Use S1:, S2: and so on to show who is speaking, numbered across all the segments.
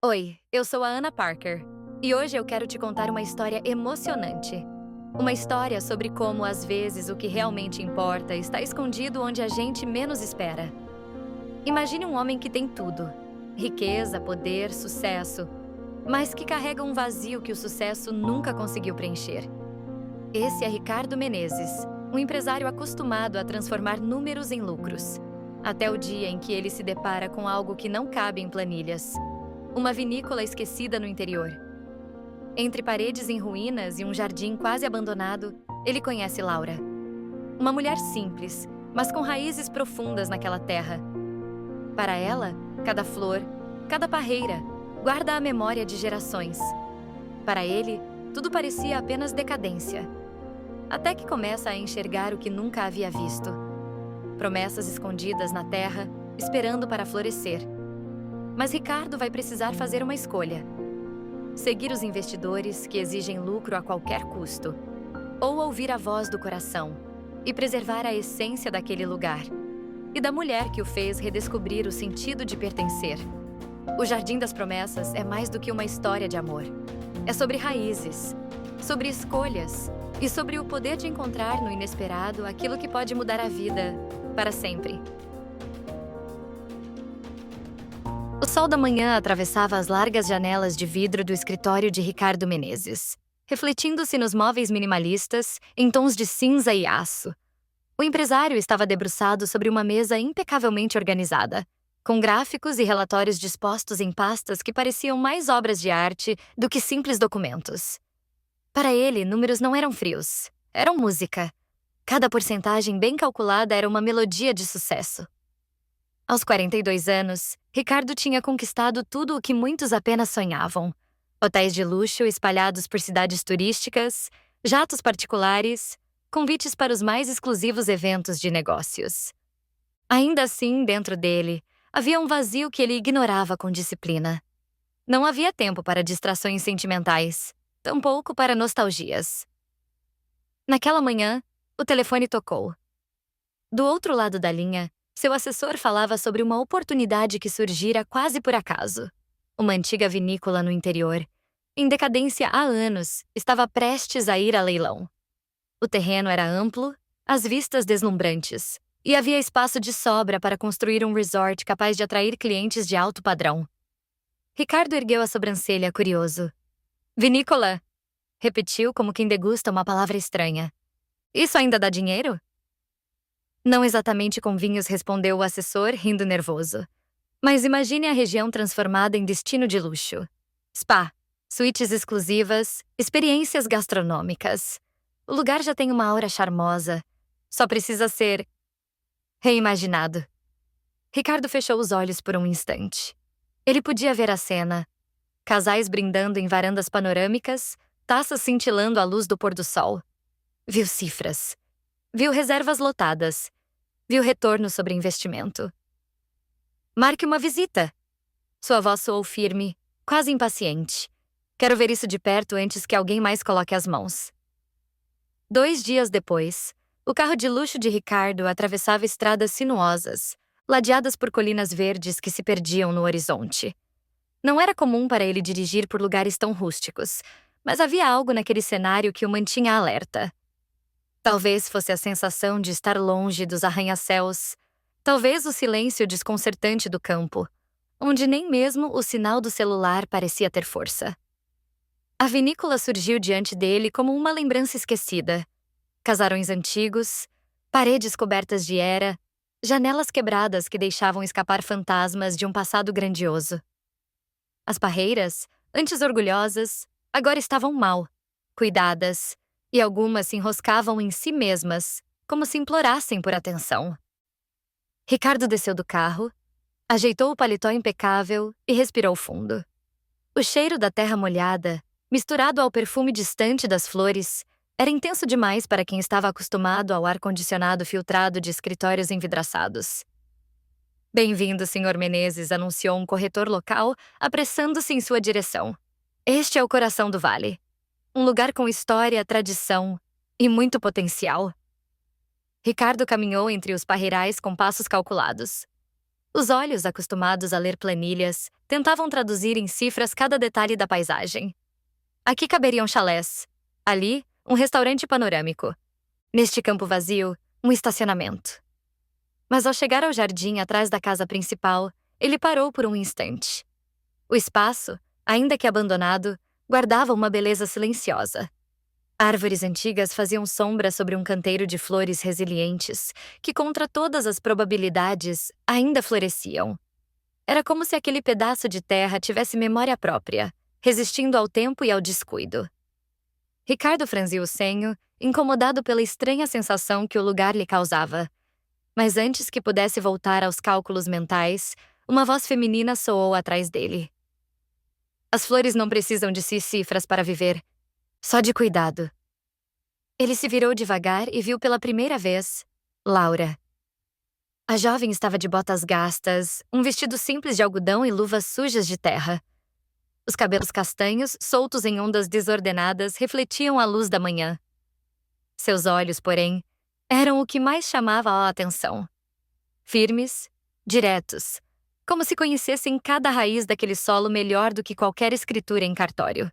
S1: Oi, eu sou a Anna Parker e hoje eu quero te contar uma história emocionante. Uma história sobre como, às vezes, o que realmente importa está escondido onde a gente menos espera. Imagine um homem que tem tudo: riqueza, poder, sucesso, mas que carrega um vazio que o sucesso nunca conseguiu preencher. Esse é Ricardo Menezes, um empresário acostumado a transformar números em lucros, até o dia em que ele se depara com algo que não cabe em planilhas: uma vinícola esquecida no interior. Entre paredes em ruínas e um jardim quase abandonado, ele conhece Laura. Uma mulher simples, mas com raízes profundas naquela terra. Para ela, cada flor, cada parreira, guarda a memória de gerações. Para ele, tudo parecia apenas decadência. Até que começa a enxergar o que nunca havia visto. Promessas escondidas na terra, esperando para florescer. Mas Ricardo vai precisar fazer uma escolha: seguir os investidores que exigem lucro a qualquer custo, ou ouvir a voz do coração e preservar a essência daquele lugar e da mulher que o fez redescobrir o sentido de pertencer. O Jardim das Promessas é mais do que uma história de amor. É sobre raízes, sobre escolhas e sobre o poder de encontrar no inesperado aquilo que pode mudar a vida para sempre. O sol da manhã atravessava as largas janelas de vidro do escritório de Ricardo Menezes, refletindo-se nos móveis minimalistas em tons de cinza e aço. O empresário estava debruçado sobre uma mesa impecavelmente organizada, com gráficos e relatórios dispostos em pastas que pareciam mais obras de arte do que simples documentos. Para ele, números não eram frios, eram música. Cada porcentagem bem calculada era uma melodia de sucesso. Aos 42 anos, Ricardo tinha conquistado tudo o que muitos apenas sonhavam: hotéis de luxo espalhados por cidades turísticas, jatos particulares, convites para os mais exclusivos eventos de negócios. Ainda assim, dentro dele, havia um vazio que ele ignorava com disciplina. Não havia tempo para distrações sentimentais, tampouco para nostalgias. Naquela manhã, o telefone tocou. Do outro lado da linha, seu assessor falava sobre uma oportunidade que surgira quase por acaso. Uma antiga vinícola no interior, em decadência há anos, estava prestes a ir a leilão. O terreno era amplo, as vistas deslumbrantes, e havia espaço de sobra para construir um resort capaz de atrair clientes de alto padrão. Ricardo ergueu a sobrancelha, curioso. Vinícola? Repetiu como quem degusta uma palavra estranha. Isso ainda dá dinheiro? Não exatamente com vinhos, respondeu o assessor, rindo nervoso. Mas imagine a região transformada em destino de luxo. Spa, suítes exclusivas, experiências gastronômicas. O lugar já tem uma aura charmosa. Só precisa ser reimaginado. Ricardo fechou os olhos por um instante. Ele podia ver a cena: casais brindando em varandas panorâmicas, taças cintilando à luz do pôr do sol. Viu cifras. Viu reservas lotadas. Viu retorno sobre investimento. Marque uma visita. Sua voz soou firme, quase impaciente. Quero ver isso de perto antes que alguém mais coloque as mãos. 2 dias depois, o carro de luxo de Ricardo atravessava estradas sinuosas, ladeadas por colinas verdes que se perdiam no horizonte. Não era comum para ele dirigir por lugares tão rústicos, mas havia algo naquele cenário que o mantinha alerta. Talvez fosse a sensação de estar longe dos arranha-céus, talvez o silêncio desconcertante do campo, onde nem mesmo o sinal do celular parecia ter força. A vinícola surgiu diante dele como uma lembrança esquecida. Casarões antigos, paredes cobertas de era, janelas quebradas que deixavam escapar fantasmas de um passado grandioso. As parreiras, antes orgulhosas, agora estavam mal, cuidadas, e algumas se enroscavam em si mesmas, como se implorassem por atenção. Ricardo desceu do carro, ajeitou o paletó impecável e respirou fundo. O cheiro da terra molhada, misturado ao perfume distante das flores, era intenso demais para quem estava acostumado ao ar-condicionado filtrado de escritórios envidraçados. Bem-vindo, Sr. Menezes, anunciou um corretor local, apressando-se em sua direção. Este é o coração do vale. Um lugar com história, tradição e muito potencial. Ricardo caminhou entre os parreirais com passos calculados. Os olhos, acostumados a ler planilhas, tentavam traduzir em cifras cada detalhe da paisagem. Aqui caberiam chalés. Ali, um restaurante panorâmico. Neste campo vazio, um estacionamento. Mas ao chegar ao jardim atrás da casa principal, ele parou por um instante. O espaço, ainda que abandonado, guardava uma beleza silenciosa. Árvores antigas faziam sombra sobre um canteiro de flores resilientes, que contra todas as probabilidades ainda floresciam. Era como se aquele pedaço de terra tivesse memória própria, resistindo ao tempo e ao descuido. Ricardo franziu o senho, incomodado pela estranha sensação que o lugar lhe causava. Mas antes que pudesse voltar aos cálculos mentais, uma voz feminina soou atrás dele. As flores não precisam de cifras para viver, só de cuidado. Ele se virou devagar e viu pela primeira vez Laura. A jovem estava de botas gastas, um vestido simples de algodão e luvas sujas de terra. Os cabelos castanhos, soltos em ondas desordenadas, refletiam a luz da manhã. Seus olhos, porém, eram o que mais chamava a atenção. Firmes, diretos, como se conhecessem cada raiz daquele solo melhor do que qualquer escritura em cartório.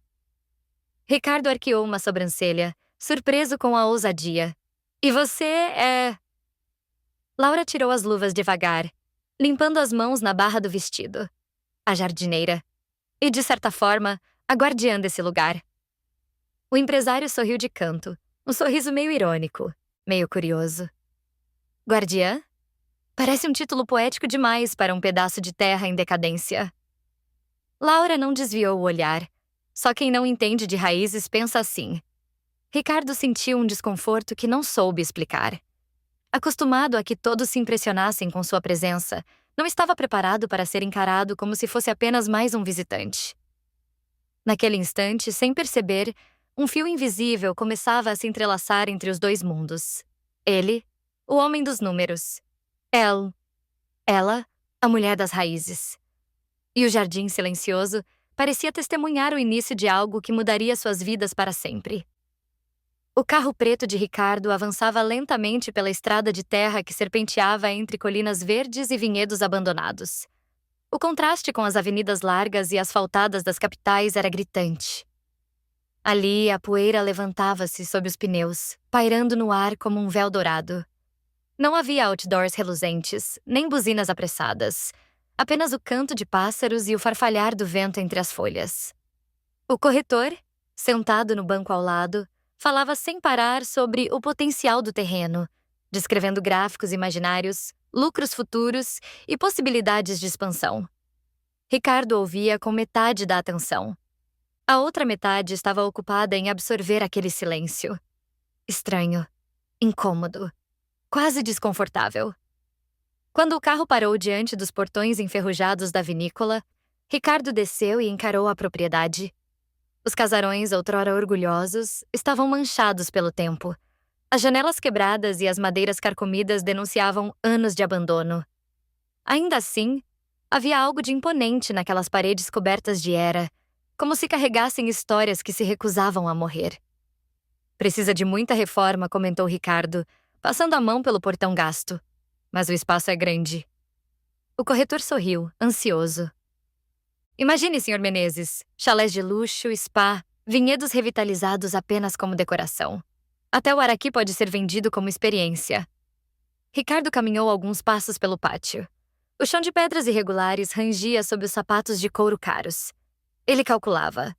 S1: Ricardo arqueou uma sobrancelha, surpreso com a ousadia. E você é... Laura tirou as luvas devagar, limpando as mãos na barra do vestido. A jardineira. E, de certa forma, a guardiã desse lugar. O empresário sorriu de canto, um sorriso meio irônico, meio curioso. Guardiã? Parece um título poético demais para um pedaço de terra em decadência. Laura não desviou o olhar. Só quem não entende de raízes pensa assim. Ricardo sentiu um desconforto que não soube explicar. Acostumado a que todos se impressionassem com sua presença, não estava preparado para ser encarado como se fosse apenas mais um visitante. Naquele instante, sem perceber, um fio invisível começava a se entrelaçar entre os dois mundos. Ele, o homem dos números. Ela, a mulher das raízes. E o jardim silencioso parecia testemunhar o início de algo que mudaria suas vidas para sempre. O carro preto de Ricardo avançava lentamente pela estrada de terra que serpenteava entre colinas verdes e vinhedos abandonados. O contraste com as avenidas largas e asfaltadas das capitais era gritante. Ali, a poeira levantava-se sob os pneus, pairando no ar como um véu dourado. Não havia outdoors reluzentes, nem buzinas apressadas. Apenas o canto de pássaros e o farfalhar do vento entre as folhas. O corretor, sentado no banco ao lado, falava sem parar sobre o potencial do terreno, descrevendo gráficos imaginários, lucros futuros e possibilidades de expansão. Ricardo ouvia com metade da atenção. A outra metade estava ocupada em absorver aquele silêncio. Estranho, incômodo, quase desconfortável. Quando o carro parou diante dos portões enferrujados da vinícola, Ricardo desceu e encarou a propriedade. Os casarões, outrora orgulhosos, estavam manchados pelo tempo. As janelas quebradas e as madeiras carcomidas denunciavam anos de abandono. Ainda assim, havia algo de imponente naquelas paredes cobertas de era, como se carregassem histórias que se recusavam a morrer. Precisa de muita reforma, comentou Ricardo, passando a mão pelo portão gasto. Mas o espaço é grande. O corretor sorriu, ansioso. Imagine, Sr. Menezes, chalés de luxo, spa, vinhedos revitalizados apenas como decoração. Até o Araqui pode ser vendido como experiência. Ricardo caminhou alguns passos pelo pátio. O chão de pedras irregulares rangia sob os sapatos de couro caros. Ele calculava.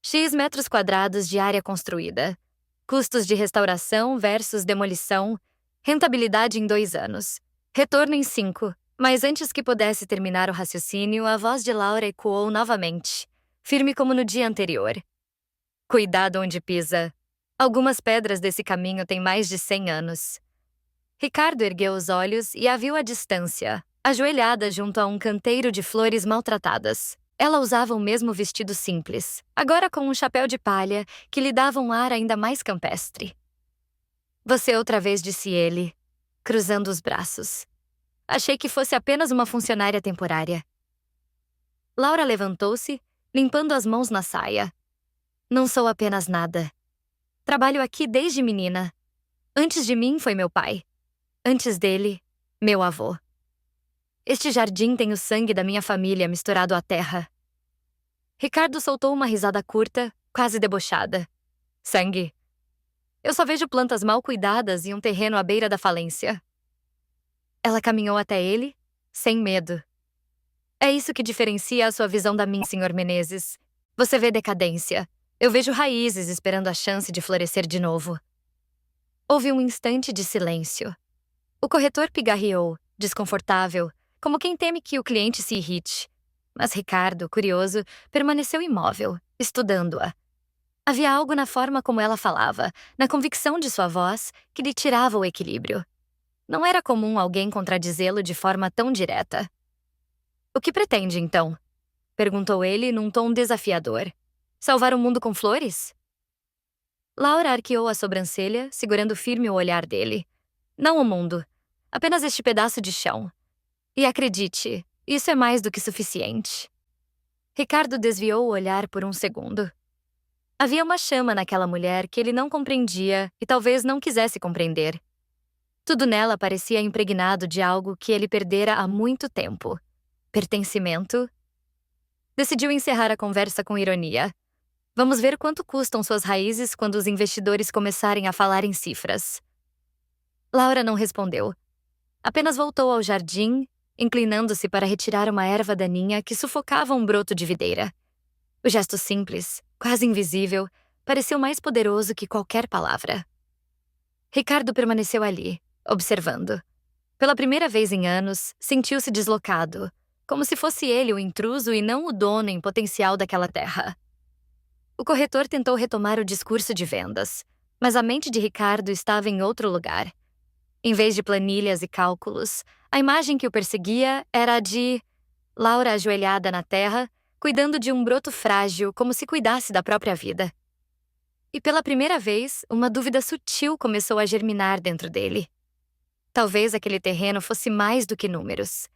S1: X metros quadrados de área construída. Custos de restauração versus demolição. Rentabilidade em 2 anos. Retorno em 5. Mas antes que pudesse terminar o raciocínio, a voz de Laura ecoou novamente, firme como no dia anterior. Cuidado onde pisa. Algumas pedras desse caminho têm mais de 100 anos. Ricardo ergueu os olhos e a viu à distância, ajoelhada junto a um canteiro de flores maltratadas. Ela usava o mesmo vestido simples, agora com um chapéu de palha que lhe dava um ar ainda mais campestre. Você outra vez, disse ele, cruzando os braços. Achei que fosse apenas uma funcionária temporária. Laura levantou-se, limpando as mãos na saia. Não sou apenas nada. Trabalho aqui desde menina. Antes de mim foi meu pai. Antes dele, meu avô. Este jardim tem o sangue da minha família misturado à terra. Ricardo soltou uma risada curta, quase debochada. Sangue? Eu só vejo plantas mal cuidadas e um terreno à beira da falência. Ela caminhou até ele, sem medo. É isso que diferencia a sua visão da minha, Sr. Menezes. Você vê decadência. Eu vejo raízes esperando a chance de florescer de novo. Houve um instante de silêncio. O corretor pigarreou, desconfortável, como quem teme que o cliente se irrite. Mas Ricardo, curioso, permaneceu imóvel, estudando-a. Havia algo na forma como ela falava, na convicção de sua voz, que lhe tirava o equilíbrio. Não era comum alguém contradizê-lo de forma tão direta. O que pretende, então? Perguntou ele num tom desafiador. Salvar o mundo com flores? Laura arqueou a sobrancelha, segurando firme o olhar dele. Não o mundo. Apenas este pedaço de chão. E acredite, isso é mais do que suficiente. Ricardo desviou o olhar por um segundo. Havia uma chama naquela mulher que ele não compreendia e talvez não quisesse compreender. Tudo nela parecia impregnado de algo que ele perdera há muito tempo. Pertencimento. Decidiu encerrar a conversa com ironia. Vamos ver quanto custam suas raízes quando os investidores começarem a falar em cifras. Laura não respondeu. Apenas voltou ao jardim, inclinando-se para retirar uma erva daninha que sufocava um broto de videira. O gesto simples, quase invisível, pareceu mais poderoso que qualquer palavra. Ricardo permaneceu ali, observando. Pela primeira vez em anos, sentiu-se deslocado, como se fosse ele o intruso e não o dono em potencial daquela terra. O corretor tentou retomar o discurso de vendas, mas a mente de Ricardo estava em outro lugar. Em vez de planilhas e cálculos, a imagem que o perseguia era a de Laura ajoelhada na terra, cuidando de um broto frágil como se cuidasse da própria vida. E pela primeira vez, uma dúvida sutil começou a germinar dentro dele. Talvez aquele terreno fosse mais do que números.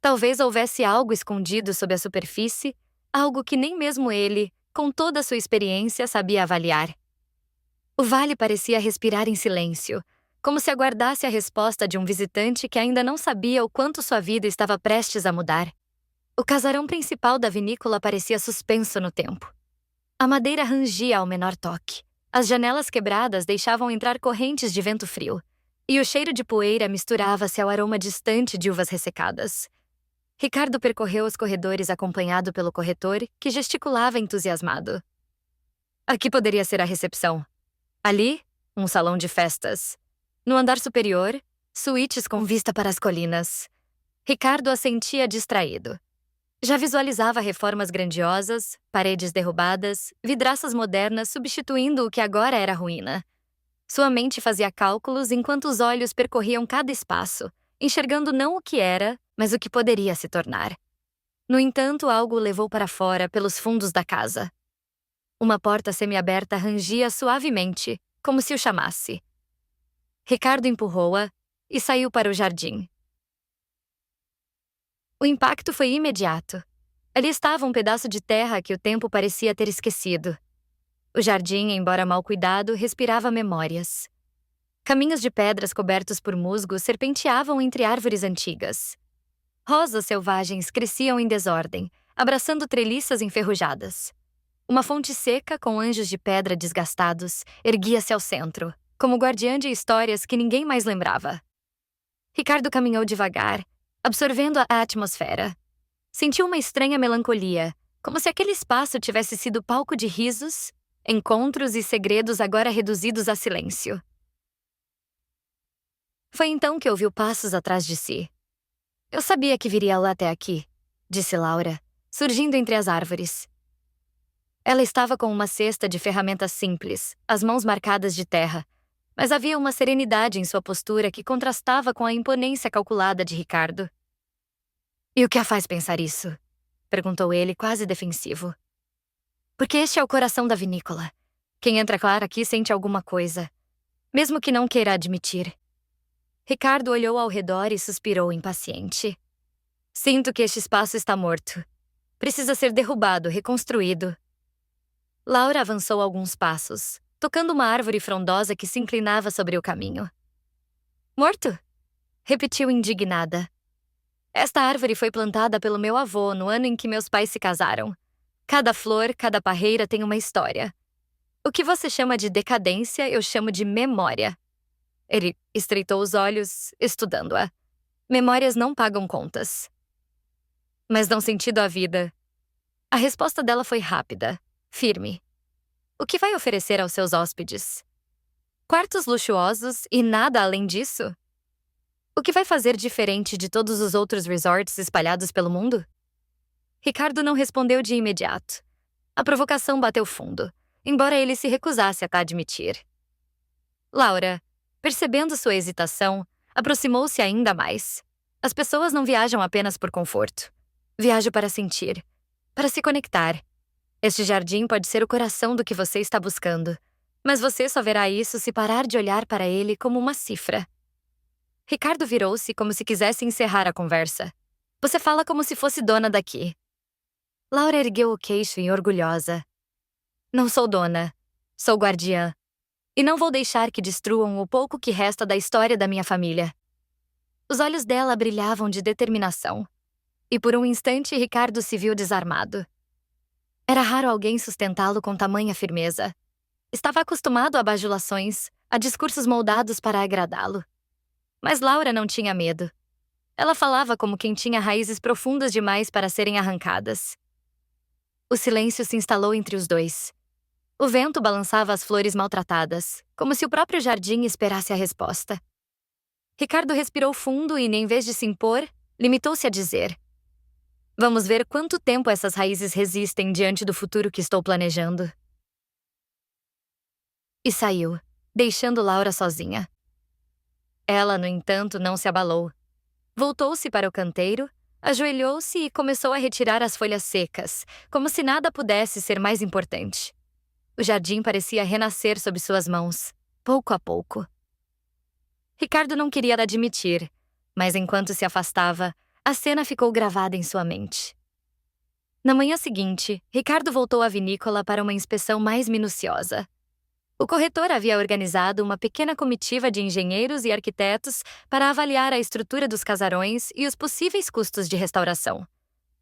S1: Talvez houvesse algo escondido sob a superfície, algo que nem mesmo ele, com toda a sua experiência, sabia avaliar. O vale parecia respirar em silêncio, como se aguardasse a resposta de um visitante que ainda não sabia o quanto sua vida estava prestes a mudar. O casarão principal da vinícola parecia suspenso no tempo. A madeira rangia ao menor toque. As janelas quebradas deixavam entrar correntes de vento frio, e o cheiro de poeira misturava-se ao aroma distante de uvas ressecadas. Ricardo percorreu os corredores acompanhado pelo corretor, que gesticulava entusiasmado. Aqui poderia ser a recepção. Ali, um salão de festas. No andar superior, suítes com vista para as colinas. Ricardo assentia distraído. Já visualizava reformas grandiosas, paredes derrubadas, vidraças modernas substituindo o que agora era ruína. Sua mente fazia cálculos enquanto os olhos percorriam cada espaço, enxergando não o que era, mas o que poderia se tornar. No entanto, algo o levou para fora pelos fundos da casa. Uma porta semiaberta rangia suavemente, como se o chamasse. Ricardo empurrou-a e saiu para o jardim. O impacto foi imediato. Ali estava um pedaço de terra que o tempo parecia ter esquecido. O jardim, embora mal cuidado, respirava memórias. Caminhos de pedras cobertos por musgo serpenteavam entre árvores antigas. Rosas selvagens cresciam em desordem, abraçando treliças enferrujadas. Uma fonte seca com anjos de pedra desgastados erguia-se ao centro, como guardiã de histórias que ninguém mais lembrava. Ricardo caminhou devagar, absorvendo a atmosfera. Sentiu uma estranha melancolia, como se aquele espaço tivesse sido palco de risos, encontros e segredos agora reduzidos a silêncio. Foi então que ouviu passos atrás de si. Eu sabia que viria lá até aqui, disse Laura, surgindo entre as árvores. Ela estava com uma cesta de ferramentas simples, as mãos marcadas de terra, mas havia uma serenidade em sua postura que contrastava com a imponência calculada de Ricardo. E o que a faz pensar isso? Perguntou ele, quase defensivo. Porque este é o coração da vinícola. Quem entra claro aqui sente alguma coisa, mesmo que não queira admitir. Ricardo olhou ao redor e suspirou impaciente. Sinto que este espaço está morto. Precisa ser derrubado, reconstruído. Laura avançou alguns passos, tocando uma árvore frondosa que se inclinava sobre o caminho. Morto? Repetiu indignada. Esta árvore foi plantada pelo meu avô no ano em que meus pais se casaram. Cada flor, cada parreira tem uma história. O que você chama de decadência, eu chamo de memória. Ele estreitou os olhos, estudando-a. Memórias não pagam contas. Mas dão sentido à vida. A resposta dela foi rápida, firme. O que vai oferecer aos seus hóspedes? Quartos luxuosos e nada além disso? O que vai fazer diferente de todos os outros resorts espalhados pelo mundo? Ricardo não respondeu de imediato. A provocação bateu fundo, embora ele se recusasse a admitir. Laura, percebendo sua hesitação, aproximou-se ainda mais. As pessoas não viajam apenas por conforto. Viajam para sentir, para se conectar. Este jardim pode ser o coração do que você está buscando, mas você só verá isso se parar de olhar para ele como uma cifra. Ricardo virou-se como se quisesse encerrar a conversa. Você fala como se fosse dona daqui. Laura ergueu o queixo e orgulhosa. Não sou dona, sou guardiã. E não vou deixar que destruam o pouco que resta da história da minha família. Os olhos dela brilhavam de determinação. E por um instante Ricardo se viu desarmado. Era raro alguém sustentá-lo com tamanha firmeza. Estava acostumado a bajulações, a discursos moldados para agradá-lo. Mas Laura não tinha medo. Ela falava como quem tinha raízes profundas demais para serem arrancadas. O silêncio se instalou entre os dois. O vento balançava as flores maltratadas, como se o próprio jardim esperasse a resposta. Ricardo respirou fundo e, em vez de se impor, limitou-se a dizer: Vamos ver quanto tempo essas raízes resistem diante do futuro que estou planejando. E saiu, deixando Laura sozinha. Ela, no entanto, não se abalou. Voltou-se para o canteiro, ajoelhou-se e começou a retirar as folhas secas, como se nada pudesse ser mais importante. O jardim parecia renascer sob suas mãos, pouco a pouco. Ricardo não queria admitir, mas enquanto se afastava, a cena ficou gravada em sua mente. Na manhã seguinte, Ricardo voltou à vinícola para uma inspeção mais minuciosa. O corretor havia organizado uma pequena comitiva de engenheiros e arquitetos para avaliar a estrutura dos casarões e os possíveis custos de restauração.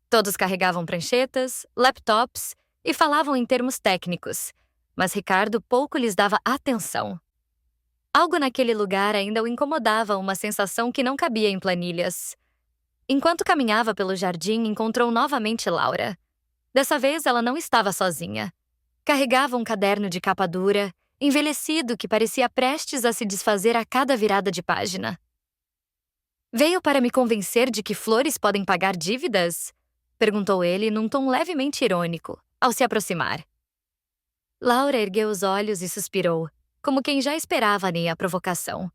S1: Todos carregavam pranchetas, laptops e falavam em termos técnicos, mas Ricardo pouco lhes dava atenção. Algo naquele lugar ainda o incomodava, uma sensação que não cabia em planilhas. Enquanto caminhava pelo jardim, encontrou novamente Laura. Dessa vez, ela não estava sozinha. Carregava um caderno de capa dura, envelhecido que parecia prestes a se desfazer a cada virada de página. Veio para me convencer de que flores podem pagar dívidas? Perguntou ele num tom levemente irônico, ao se aproximar. Laura ergueu os olhos e suspirou, como quem já esperava a provocação.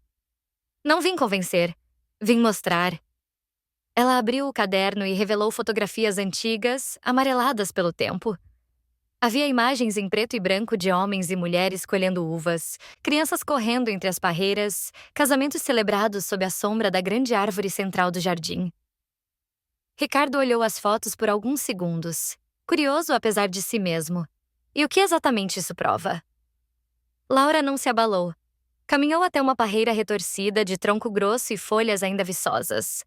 S1: Não vim convencer, vim mostrar. Ela abriu o caderno e revelou fotografias antigas, amareladas pelo tempo. Havia imagens em preto e branco de homens e mulheres colhendo uvas, crianças correndo entre as parreiras, casamentos celebrados sob a sombra da grande árvore central do jardim. Ricardo olhou as fotos por alguns segundos, curioso apesar de si mesmo. E o que exatamente isso prova? Laura não se abalou. Caminhou até uma parreira retorcida de tronco grosso e folhas ainda viçosas.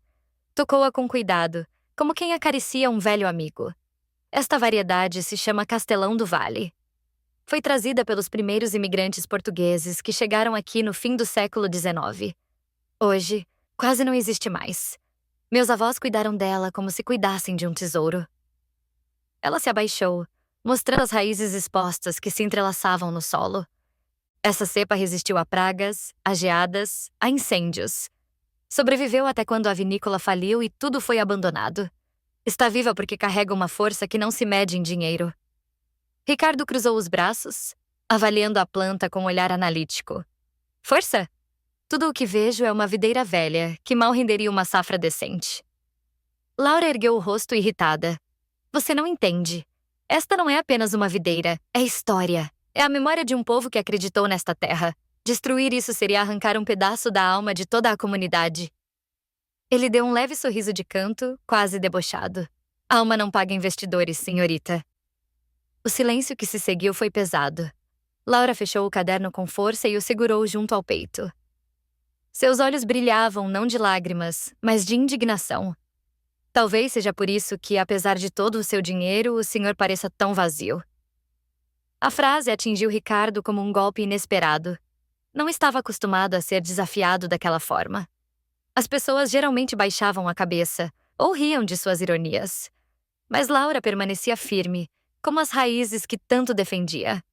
S1: Tocou-a com cuidado, como quem acaricia um velho amigo. Esta variedade se chama Castelão do Vale. Foi trazida pelos primeiros imigrantes portugueses que chegaram aqui no fim do século XIX. Hoje, quase não existe mais. Meus avós cuidaram dela como se cuidassem de um tesouro. Ela se abaixou, mostrando as raízes expostas que se entrelaçavam no solo. Essa cepa resistiu a pragas, a geadas, a incêndios. Sobreviveu até quando a vinícola faliu e tudo foi abandonado. Está viva porque carrega uma força que não se mede em dinheiro. Ricardo cruzou os braços, avaliando a planta com um olhar analítico. Força? Tudo o que vejo é uma videira velha, que mal renderia uma safra decente. Laura ergueu o rosto irritada. Você não entende. Esta não é apenas uma videira, é história. É a memória de um povo que acreditou nesta terra. Destruir isso seria arrancar um pedaço da alma de toda a comunidade. Ele deu um leve sorriso de canto, quase debochado. Alma não paga investidores, senhorita. O silêncio que se seguiu foi pesado. Laura fechou o caderno com força e o segurou junto ao peito. Seus olhos brilhavam não de lágrimas, mas de indignação. Talvez seja por isso que, apesar de todo o seu dinheiro, o senhor pareça tão vazio. A frase atingiu Ricardo como um golpe inesperado. Não estava acostumado a ser desafiado daquela forma. As pessoas geralmente baixavam a cabeça ou riam de suas ironias. Mas Laura permanecia firme, como as raízes que tanto defendia.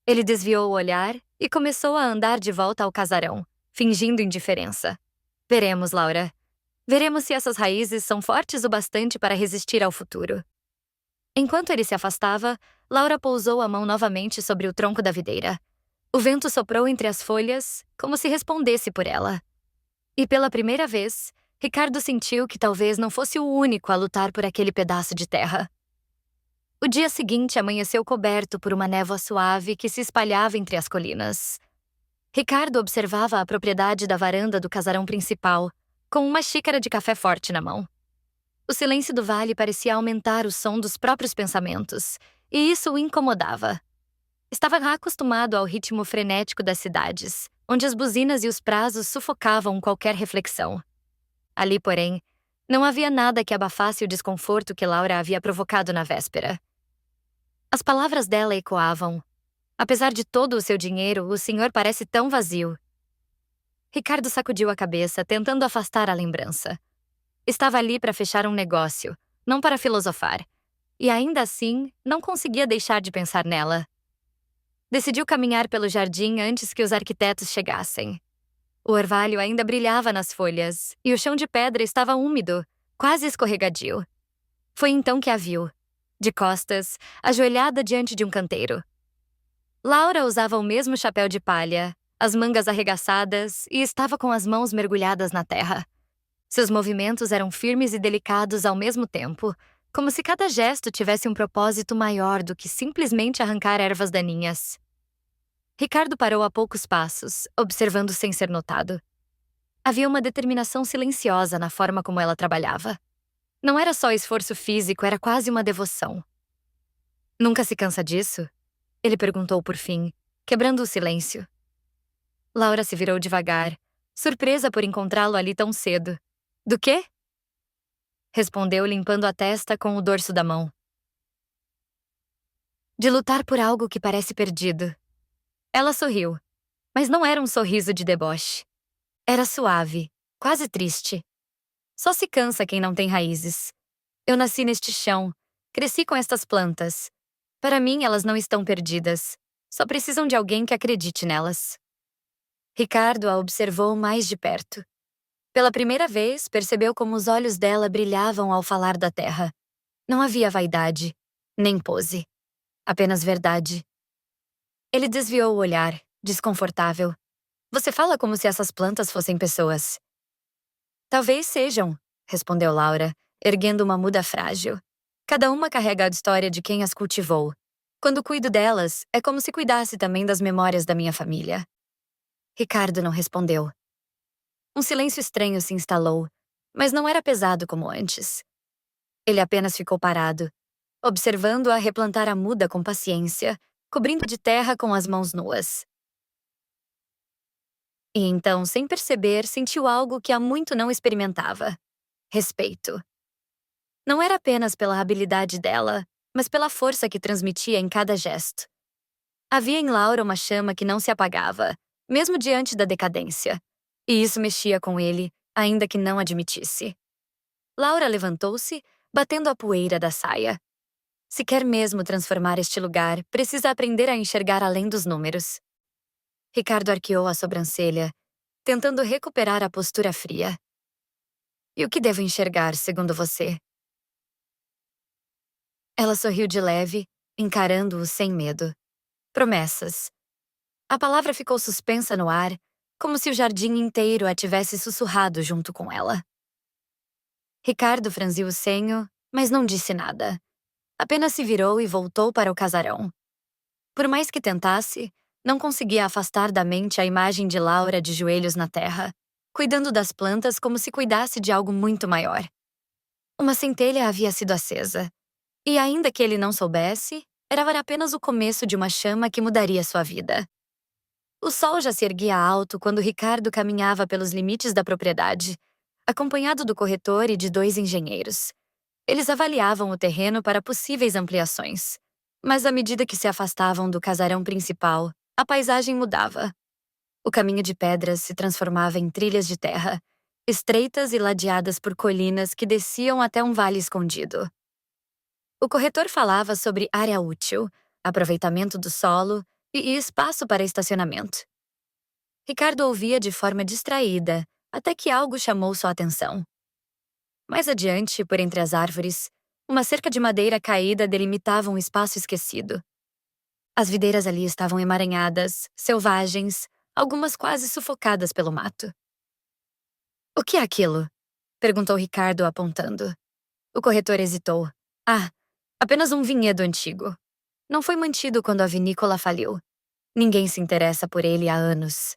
S1: Ele desviou o olhar e começou a andar de volta ao casarão, fingindo indiferença. Veremos, Laura. Veremos se essas raízes são fortes o bastante para resistir ao futuro. Enquanto ele se afastava, Laura pousou a mão novamente sobre o tronco da videira. O vento soprou entre as folhas, como se respondesse por ela. E pela primeira vez, Ricardo sentiu que talvez não fosse o único a lutar por aquele pedaço de terra. O dia seguinte amanheceu coberto por uma névoa suave que se espalhava entre as colinas. Ricardo observava a propriedade da varanda do casarão principal, com uma xícara de café forte na mão. O silêncio do vale parecia aumentar o som dos próprios pensamentos, e isso o incomodava. Estava acostumado ao ritmo frenético das cidades, onde as buzinas e os prazos sufocavam qualquer reflexão. Ali, porém, não havia nada que abafasse o desconforto que Laura havia provocado na véspera. As palavras dela ecoavam. Apesar de todo o seu dinheiro, o senhor parece tão vazio. Ricardo sacudiu a cabeça, tentando afastar a lembrança. Estava ali para fechar um negócio, não para filosofar. E ainda assim, não conseguia deixar de pensar nela. Decidiu caminhar pelo jardim antes que os arquitetos chegassem. O orvalho ainda brilhava nas folhas, e o chão de pedra estava úmido, quase escorregadio. Foi então que a viu, de costas, ajoelhada diante de um canteiro. Laura usava o mesmo chapéu de palha, as mangas arregaçadas e estava com as mãos mergulhadas na terra. Seus movimentos eram firmes e delicados ao mesmo tempo, como se cada gesto tivesse um propósito maior do que simplesmente arrancar ervas daninhas. Ricardo parou a poucos passos, observando sem ser notado. Havia uma determinação silenciosa na forma como ela trabalhava. Não era só esforço físico, era quase uma devoção. Nunca se cansa disso? Ele perguntou por fim, quebrando o silêncio. Laura se virou devagar, surpresa por encontrá-lo ali tão cedo. Do quê? Respondeu limpando a testa com o dorso da mão. De lutar por algo que parece perdido. Ela sorriu, mas não era um sorriso de deboche. Era suave, quase triste. Só se cansa quem não tem raízes. Eu nasci neste chão, cresci com estas plantas. Para mim, elas não estão perdidas. Só precisam de alguém que acredite nelas. Ricardo a observou mais de perto. Pela primeira vez, percebeu como os olhos dela brilhavam ao falar da terra. Não havia vaidade, nem pose. Apenas verdade. Ele desviou o olhar, desconfortável. Você fala como se essas plantas fossem pessoas. Talvez sejam, respondeu Laura, erguendo uma muda frágil. Cada uma carrega a história de quem as cultivou. Quando cuido delas, é como se cuidasse também das memórias da minha família. Ricardo não respondeu. Um silêncio estranho se instalou, mas não era pesado como antes. Ele apenas ficou parado, observando-a replantar a muda com paciência, cobrindo de terra com as mãos nuas. E então, sem perceber, sentiu algo que há muito não experimentava. Respeito. Não era apenas pela habilidade dela, mas pela força que transmitia em cada gesto. Havia em Laura uma chama que não se apagava, mesmo diante da decadência. E isso mexia com ele, ainda que não admitisse. Laura levantou-se, batendo a poeira da saia. Se quer mesmo transformar este lugar, precisa aprender a enxergar além dos números. Ricardo arqueou a sobrancelha, tentando recuperar a postura fria. E o que devo enxergar, segundo você? Ela sorriu de leve, encarando-o sem medo. Promessas. A palavra ficou suspensa no ar, como se o jardim inteiro a tivesse sussurrado junto com ela. Ricardo franziu o senho, mas não disse nada. Apenas se virou e voltou para o casarão. Por mais que tentasse, não conseguia afastar da mente a imagem de Laura de joelhos na terra, cuidando das plantas como se cuidasse de algo muito maior. Uma centelha havia sido acesa, e ainda que ele não soubesse, era apenas o começo de uma chama que mudaria sua vida. O sol já se erguia alto quando Ricardo caminhava pelos limites da propriedade, acompanhado do corretor e de 2 engenheiros. Eles avaliavam o terreno para possíveis ampliações. Mas à medida que se afastavam do casarão principal, a paisagem mudava. O caminho de pedras se transformava em trilhas de terra, estreitas e ladeadas por colinas que desciam até um vale escondido. O corretor falava sobre área útil, aproveitamento do solo e espaço para estacionamento. Ricardo ouvia de forma distraída, até que algo chamou sua atenção. Mais adiante, por entre as árvores, uma cerca de madeira caída delimitava um espaço esquecido. As videiras ali estavam emaranhadas, selvagens, algumas quase sufocadas pelo mato. "O que é aquilo?" perguntou Ricardo, apontando. O corretor hesitou. "Ah, apenas um vinhedo antigo. Não foi mantido quando a vinícola faliu. Ninguém se interessa por ele há anos."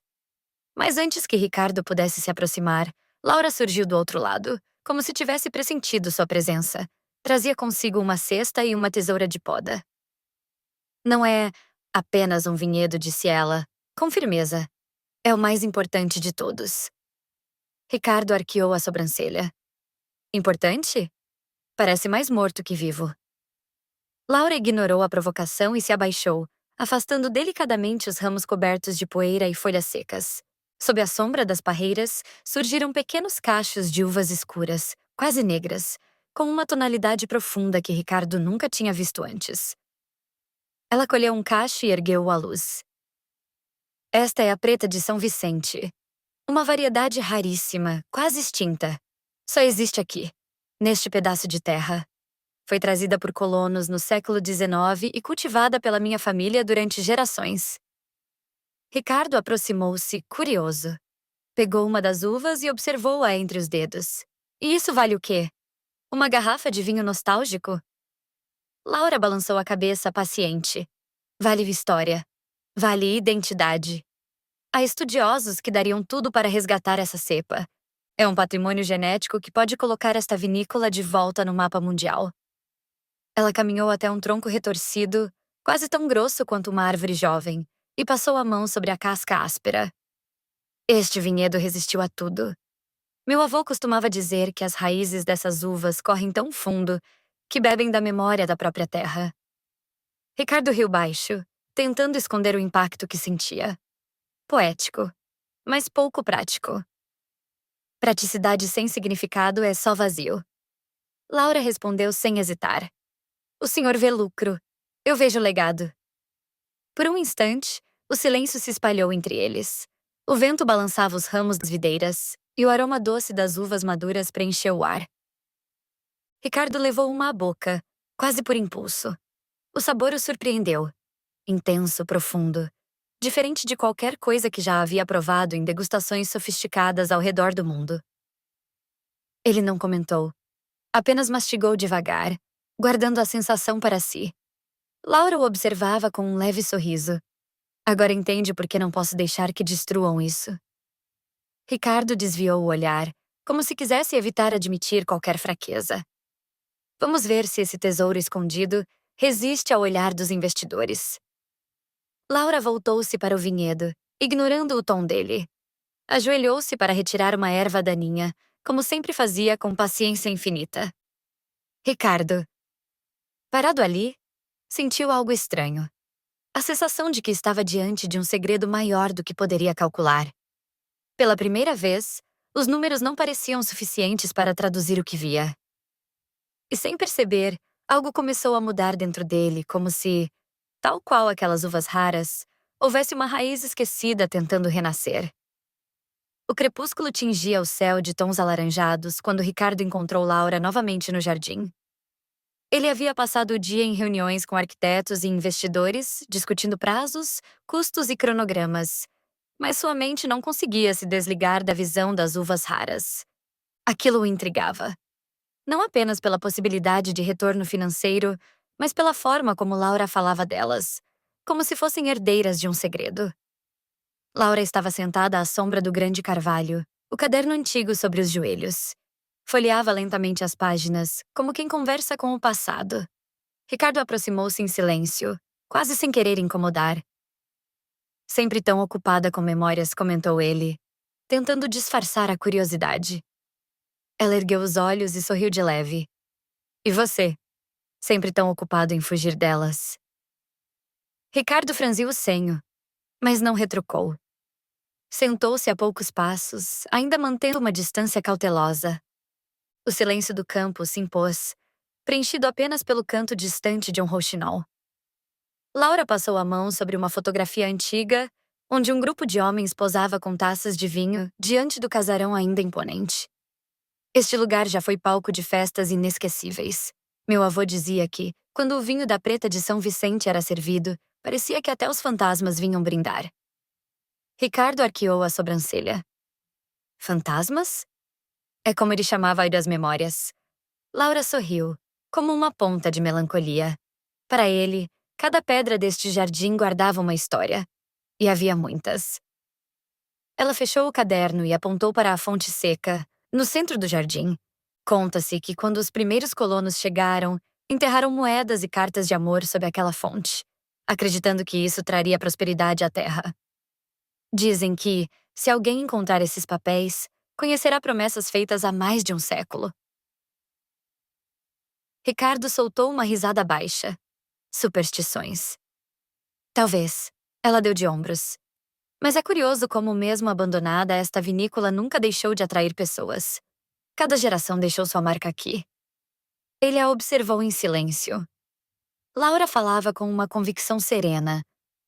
S1: Mas antes que Ricardo pudesse se aproximar, Laura surgiu do outro lado, como se tivesse pressentido sua presença. Trazia consigo uma cesta e uma tesoura de poda. "Não é apenas um vinhedo", disse ela, com firmeza. "É o mais importante de todos." Ricardo arqueou a sobrancelha. "Importante? Parece mais morto que vivo." Laura ignorou a provocação e se abaixou, afastando delicadamente os ramos cobertos de poeira e folhas secas. Sob a sombra das parreiras, surgiram pequenos cachos de uvas escuras, quase negras, com uma tonalidade profunda que Ricardo nunca tinha visto antes. Ela colheu um cacho e ergueu-o à luz. "Esta é a preta de São Vicente. Uma variedade raríssima, quase extinta. Só existe aqui, neste pedaço de terra. Foi trazida por colonos no século XIX e cultivada pela minha família durante gerações." Ricardo aproximou-se, curioso. Pegou uma das uvas e observou-a entre os dedos. "E isso vale o quê? Uma garrafa de vinho nostálgico?" Laura balançou a cabeça, paciente. "Vale história. Vale identidade. Há estudiosos que dariam tudo para resgatar essa cepa. É um patrimônio genético que pode colocar esta vinícola de volta no mapa mundial." Ela caminhou até um tronco retorcido, quase tão grosso quanto uma árvore jovem, e passou a mão sobre a casca áspera. "Este vinhedo resistiu a tudo. Meu avô costumava dizer que as raízes dessas uvas correm tão fundo que bebem da memória da própria terra." Ricardo riu baixo, tentando esconder o impacto que sentia. Poético, mas pouco prático. "Praticidade sem significado é só vazio." Laura respondeu sem hesitar. "O senhor vê lucro. Eu vejo legado." Por um instante, o silêncio se espalhou entre eles. O vento balançava os ramos das videiras, e o aroma doce das uvas maduras preencheu o ar. Ricardo levou uma à boca, quase por impulso. O sabor o surpreendeu. Intenso, profundo. Diferente de qualquer coisa que já havia provado em degustações sofisticadas ao redor do mundo. Ele não comentou. Apenas mastigou devagar, guardando a sensação para si. Laura o observava com um leve sorriso. "Agora entende por que não posso deixar que destruam isso." Ricardo desviou o olhar, como se quisesse evitar admitir qualquer fraqueza. "Vamos ver se esse tesouro escondido resiste ao olhar dos investidores." Laura voltou-se para o vinhedo, ignorando o tom dele. Ajoelhou-se para retirar uma erva daninha, como sempre fazia com paciência infinita. Ricardo, parado ali, sentiu algo estranho. A sensação de que estava diante de um segredo maior do que poderia calcular. Pela primeira vez, os números não pareciam suficientes para traduzir o que via. E sem perceber, algo começou a mudar dentro dele, como se, tal qual aquelas uvas raras, houvesse uma raiz esquecida tentando renascer. O crepúsculo tingia o céu de tons alaranjados quando Ricardo encontrou Laura novamente no jardim. Ele havia passado o dia em reuniões com arquitetos e investidores, discutindo prazos, custos e cronogramas, mas sua mente não conseguia se desligar da visão das uvas raras. Aquilo o intrigava. Não apenas pela possibilidade de retorno financeiro, mas pela forma como Laura falava delas, como se fossem herdeiras de um segredo. Laura estava sentada à sombra do grande carvalho, o caderno antigo sobre os joelhos. Folheava lentamente as páginas, como quem conversa com o passado. Ricardo aproximou-se em silêncio, quase sem querer incomodar. "Sempre tão ocupada com memórias", comentou ele, tentando disfarçar a curiosidade. Ela ergueu os olhos e sorriu de leve. E você? Sempre tão ocupado em fugir delas. Ricardo franziu o senho, mas não retrucou. Sentou-se a poucos passos, ainda mantendo uma distância cautelosa. O silêncio do campo se impôs, preenchido apenas pelo canto distante de um rouxinol. Laura passou a mão sobre uma fotografia antiga, onde um grupo de homens posava com taças de vinho diante do casarão ainda imponente. Este lugar já foi palco de festas inesquecíveis. Meu avô dizia que, quando o vinho da Preta de São Vicente era servido, parecia que até os fantasmas vinham brindar. Ricardo arqueou a sobrancelha. Fantasmas? É como ele chamava das memórias. Laura sorriu, como uma ponta de melancolia. Para ele, cada pedra deste jardim guardava uma história. E havia muitas. Ela fechou o caderno e apontou para a fonte seca, no centro do jardim. Conta-se que quando os primeiros colonos chegaram, enterraram moedas e cartas de amor sob aquela fonte, acreditando que isso traria prosperidade à terra. Dizem que, se alguém encontrar esses papéis, conhecerá promessas feitas há mais de um século. Ricardo soltou uma risada baixa. Superstições. Talvez. Ela deu de ombros. Mas é curioso como, mesmo abandonada, esta vinícola nunca deixou de atrair pessoas. Cada geração deixou sua marca aqui. Ele a observou em silêncio. Laura falava com uma convicção serena,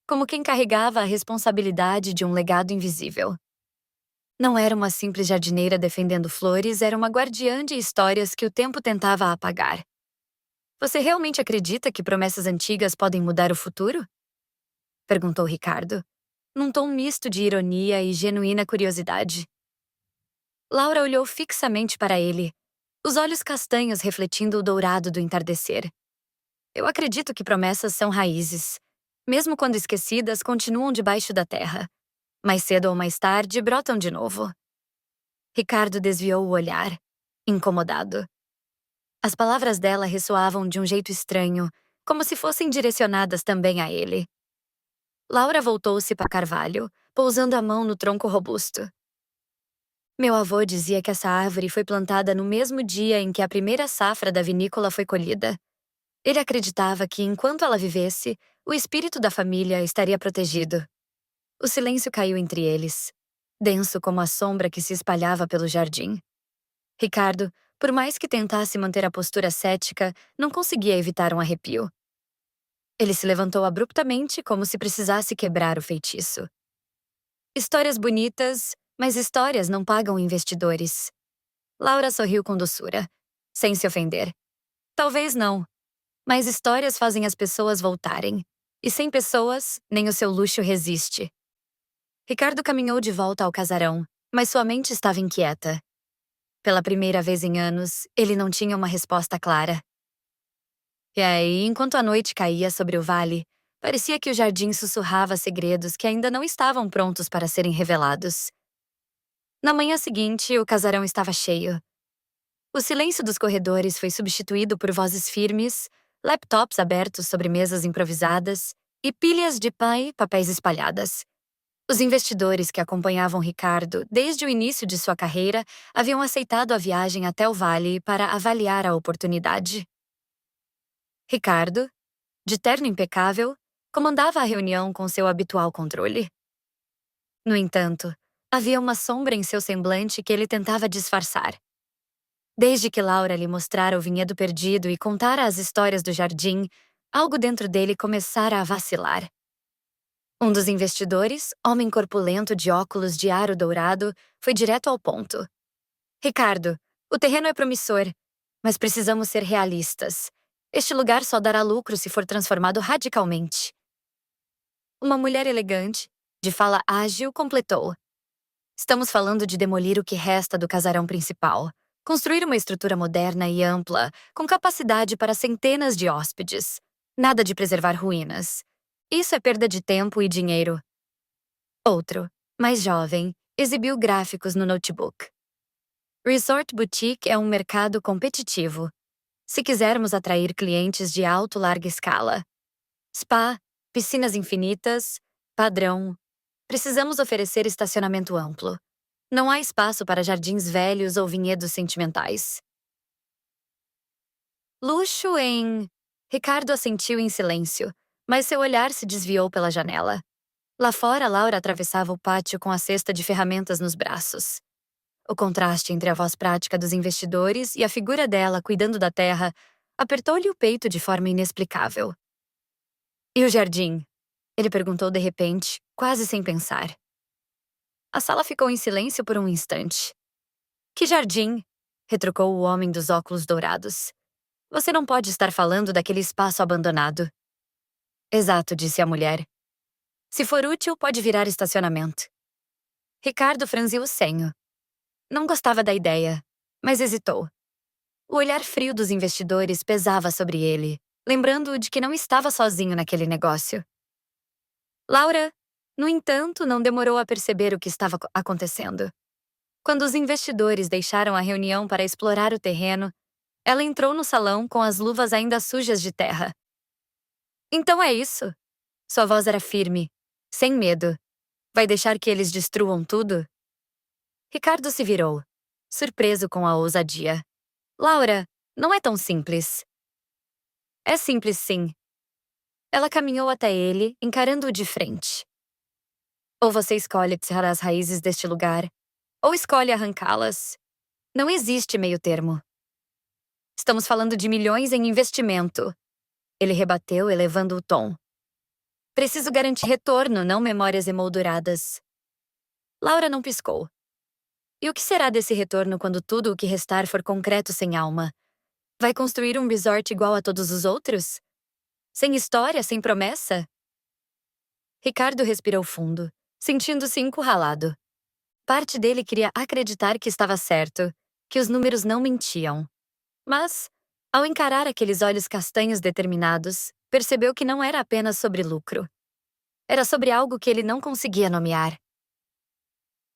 S1: como quem carregava a responsabilidade de um legado invisível. Não era uma simples jardineira defendendo flores, era uma guardiã de histórias que o tempo tentava apagar. Você realmente acredita que promessas antigas podem mudar o futuro? Perguntou Ricardo, num tom misto de ironia e genuína curiosidade. Laura olhou fixamente para ele, os olhos castanhos refletindo o dourado do entardecer. Eu acredito que promessas são raízes. Mesmo quando esquecidas, continuam debaixo da terra. Mais cedo ou mais tarde, brotam de novo. Ricardo desviou o olhar, incomodado. As palavras dela ressoavam de um jeito estranho, como se fossem direcionadas também a ele. Laura voltou-se para Carvalho, pousando a mão no tronco robusto. Meu avô dizia que essa árvore foi plantada no mesmo dia em que a primeira safra da vinícola foi colhida. Ele acreditava que, enquanto ela vivesse, o espírito da família estaria protegido. O silêncio caiu entre eles, denso como a sombra que se espalhava pelo jardim. Ricardo, por mais que tentasse manter a postura cética, não conseguia evitar um arrepio. Ele se levantou abruptamente, como se precisasse quebrar o feitiço. Histórias bonitas, mas histórias não pagam investidores. Laura sorriu com doçura, sem se ofender. Talvez não, mas histórias fazem as pessoas voltarem. E sem pessoas, nem o seu luxo resiste. Ricardo caminhou de volta ao casarão, mas sua mente estava inquieta. Pela primeira vez em anos, ele não tinha uma resposta clara. E aí, enquanto a noite caía sobre o vale, parecia que o jardim sussurrava segredos que ainda não estavam prontos para serem revelados. Na manhã seguinte, o casarão estava cheio. O silêncio dos corredores foi substituído por vozes firmes, laptops abertos sobre mesas improvisadas e pilhas de pã e papéis espalhadas. Os investidores que acompanhavam Ricardo desde o início de sua carreira haviam aceitado a viagem até o vale para avaliar a oportunidade. Ricardo, de terno impecável, comandava a reunião com seu habitual controle. No entanto, havia uma sombra em seu semblante que ele tentava disfarçar. Desde que Laura lhe mostrara o vinhedo perdido e contara as histórias do jardim, algo dentro dele começara a vacilar. Um dos investidores, homem corpulento de óculos de aro dourado, foi direto ao ponto. Ricardo, o terreno é promissor, mas precisamos ser realistas. Este lugar só dará lucro se for transformado radicalmente. Uma mulher elegante, de fala ágil, completou. Estamos falando de demolir o que resta do casarão principal. Construir uma estrutura moderna e ampla, com capacidade para centenas de hóspedes. Nada de preservar ruínas. Isso é perda de tempo e dinheiro. Outro, mais jovem, exibiu gráficos no notebook. Resort Boutique é um mercado competitivo. Se quisermos atrair clientes de alto larga escala. Spa, piscinas infinitas, padrão. Precisamos oferecer estacionamento amplo. Não há espaço para jardins velhos ou vinhedos sentimentais. Luxo em... Ricardo assentiu em silêncio, mas seu olhar se desviou pela janela. Lá fora, Laura atravessava o pátio com a cesta de ferramentas nos braços. O contraste entre a voz prática dos investidores e a figura dela cuidando da terra apertou-lhe o peito de forma inexplicável. E o jardim? Ele perguntou de repente, quase sem pensar. A sala ficou em silêncio por um instante. Que jardim? Retrucou o homem dos óculos dourados. Você não pode estar falando daquele espaço abandonado. Exato, disse a mulher. Se for útil, pode virar estacionamento. Ricardo franziu o senho. Não gostava da ideia, mas hesitou. O olhar frio dos investidores pesava sobre ele, lembrando-o de que não estava sozinho naquele negócio. Laura, no entanto, não demorou a perceber o que estava acontecendo. Quando os investidores deixaram a reunião para explorar o terreno, ela entrou no salão com as luvas ainda sujas de terra. Então é isso. Sua voz era firme, sem medo. Vai deixar que eles destruam tudo? Ricardo se virou, surpreso com a ousadia. Laura, não é tão simples. É simples, sim. Ela caminhou até ele, encarando-o de frente. Ou você escolhe tirar as raízes deste lugar, ou escolhe arrancá-las. Não existe meio termo. Estamos falando de milhões em investimento. Ele rebateu, elevando o tom. Preciso garantir retorno, não memórias emolduradas. Laura não piscou. E o que será desse retorno quando tudo o que restar for concreto sem alma? Vai construir um resort igual a todos os outros? Sem história, sem promessa? Ricardo respirou fundo, sentindo-se encurralado. Parte dele queria acreditar que estava certo, que os números não mentiam. Mas, ao encarar aqueles olhos castanhos determinados, percebeu que não era apenas sobre lucro. Era sobre algo que ele não conseguia nomear.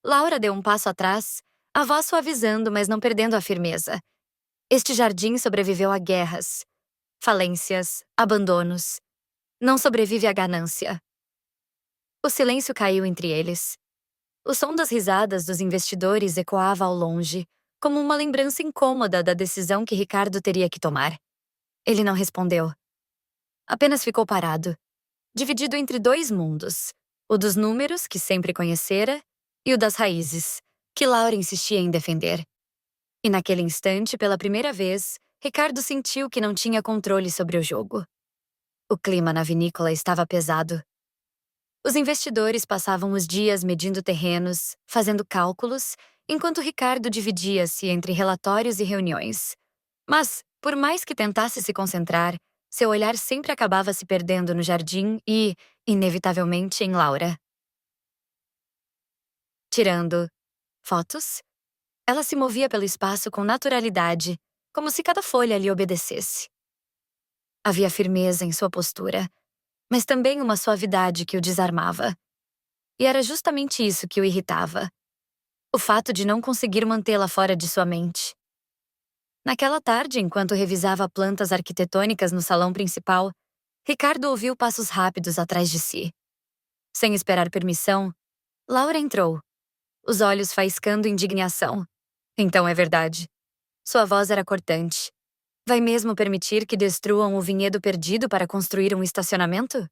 S1: Laura deu um passo atrás, a voz suavizando, mas não perdendo a firmeza. Este jardim sobreviveu a guerras, falências, abandonos. Não sobrevive à ganância. O silêncio caiu entre eles. O som das risadas dos investidores ecoava ao longe, como uma lembrança incômoda da decisão que Ricardo teria que tomar. Ele não respondeu. Apenas ficou parado, dividido entre dois mundos, o dos números, que sempre conhecera, e o das raízes, que Laura insistia em defender. E naquele instante, pela primeira vez, Ricardo sentiu que não tinha controle sobre o jogo. O clima na vinícola estava pesado. Os investidores passavam os dias medindo terrenos, fazendo cálculos, enquanto Ricardo dividia-se entre relatórios e reuniões. Mas, por mais que tentasse se concentrar, seu olhar sempre acabava se perdendo no jardim e, inevitavelmente, em Laura. Tirando fotos, ela se movia pelo espaço com naturalidade, como se cada folha lhe obedecesse. Havia firmeza em sua postura, mas também uma suavidade que o desarmava. E era justamente isso que o irritava. O fato de não conseguir mantê-la fora de sua mente. Naquela tarde, enquanto revisava plantas arquitetônicas no salão principal, Ricardo ouviu passos rápidos atrás de si. Sem esperar permissão, Laura entrou, os olhos faiscando indignação. Então é verdade. Sua voz era cortante. Vai mesmo permitir que destruam o vinhedo perdido para construir um estacionamento?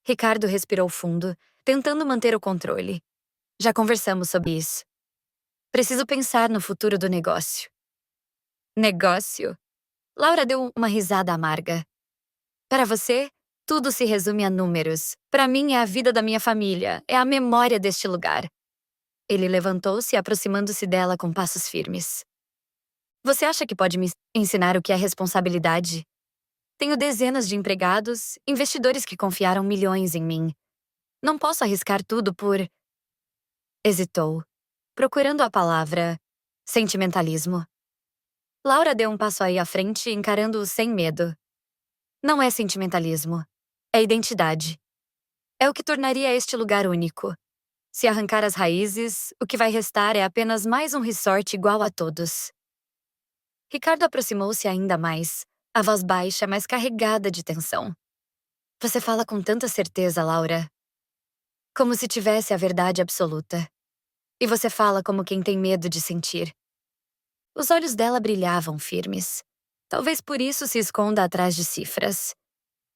S1: Ricardo respirou fundo, tentando manter o controle. Já conversamos sobre isso. Preciso pensar no futuro do negócio. Negócio? Laura deu uma risada amarga. Para você, tudo se resume a números. Para mim é a vida da minha família, é a memória deste lugar. Ele levantou-se, aproximando-se dela com passos firmes. Você acha que pode me ensinar o que é responsabilidade? Tenho dezenas de empregados, investidores que confiaram milhões em mim. Não posso arriscar tudo por... Hesitou, procurando a palavra sentimentalismo. Laura deu um passo aí à frente, encarando-o sem medo. Não é sentimentalismo. É identidade. É o que tornaria este lugar único. Se arrancar as raízes, o que vai restar é apenas mais um resort igual a todos. Ricardo aproximou-se ainda mais, a voz baixa, mas carregada de tensão. Você fala com tanta certeza, Laura. Como se tivesse a verdade absoluta. E você fala como quem tem medo de sentir. Os olhos dela brilhavam firmes. Talvez por isso se esconda atrás de cifras.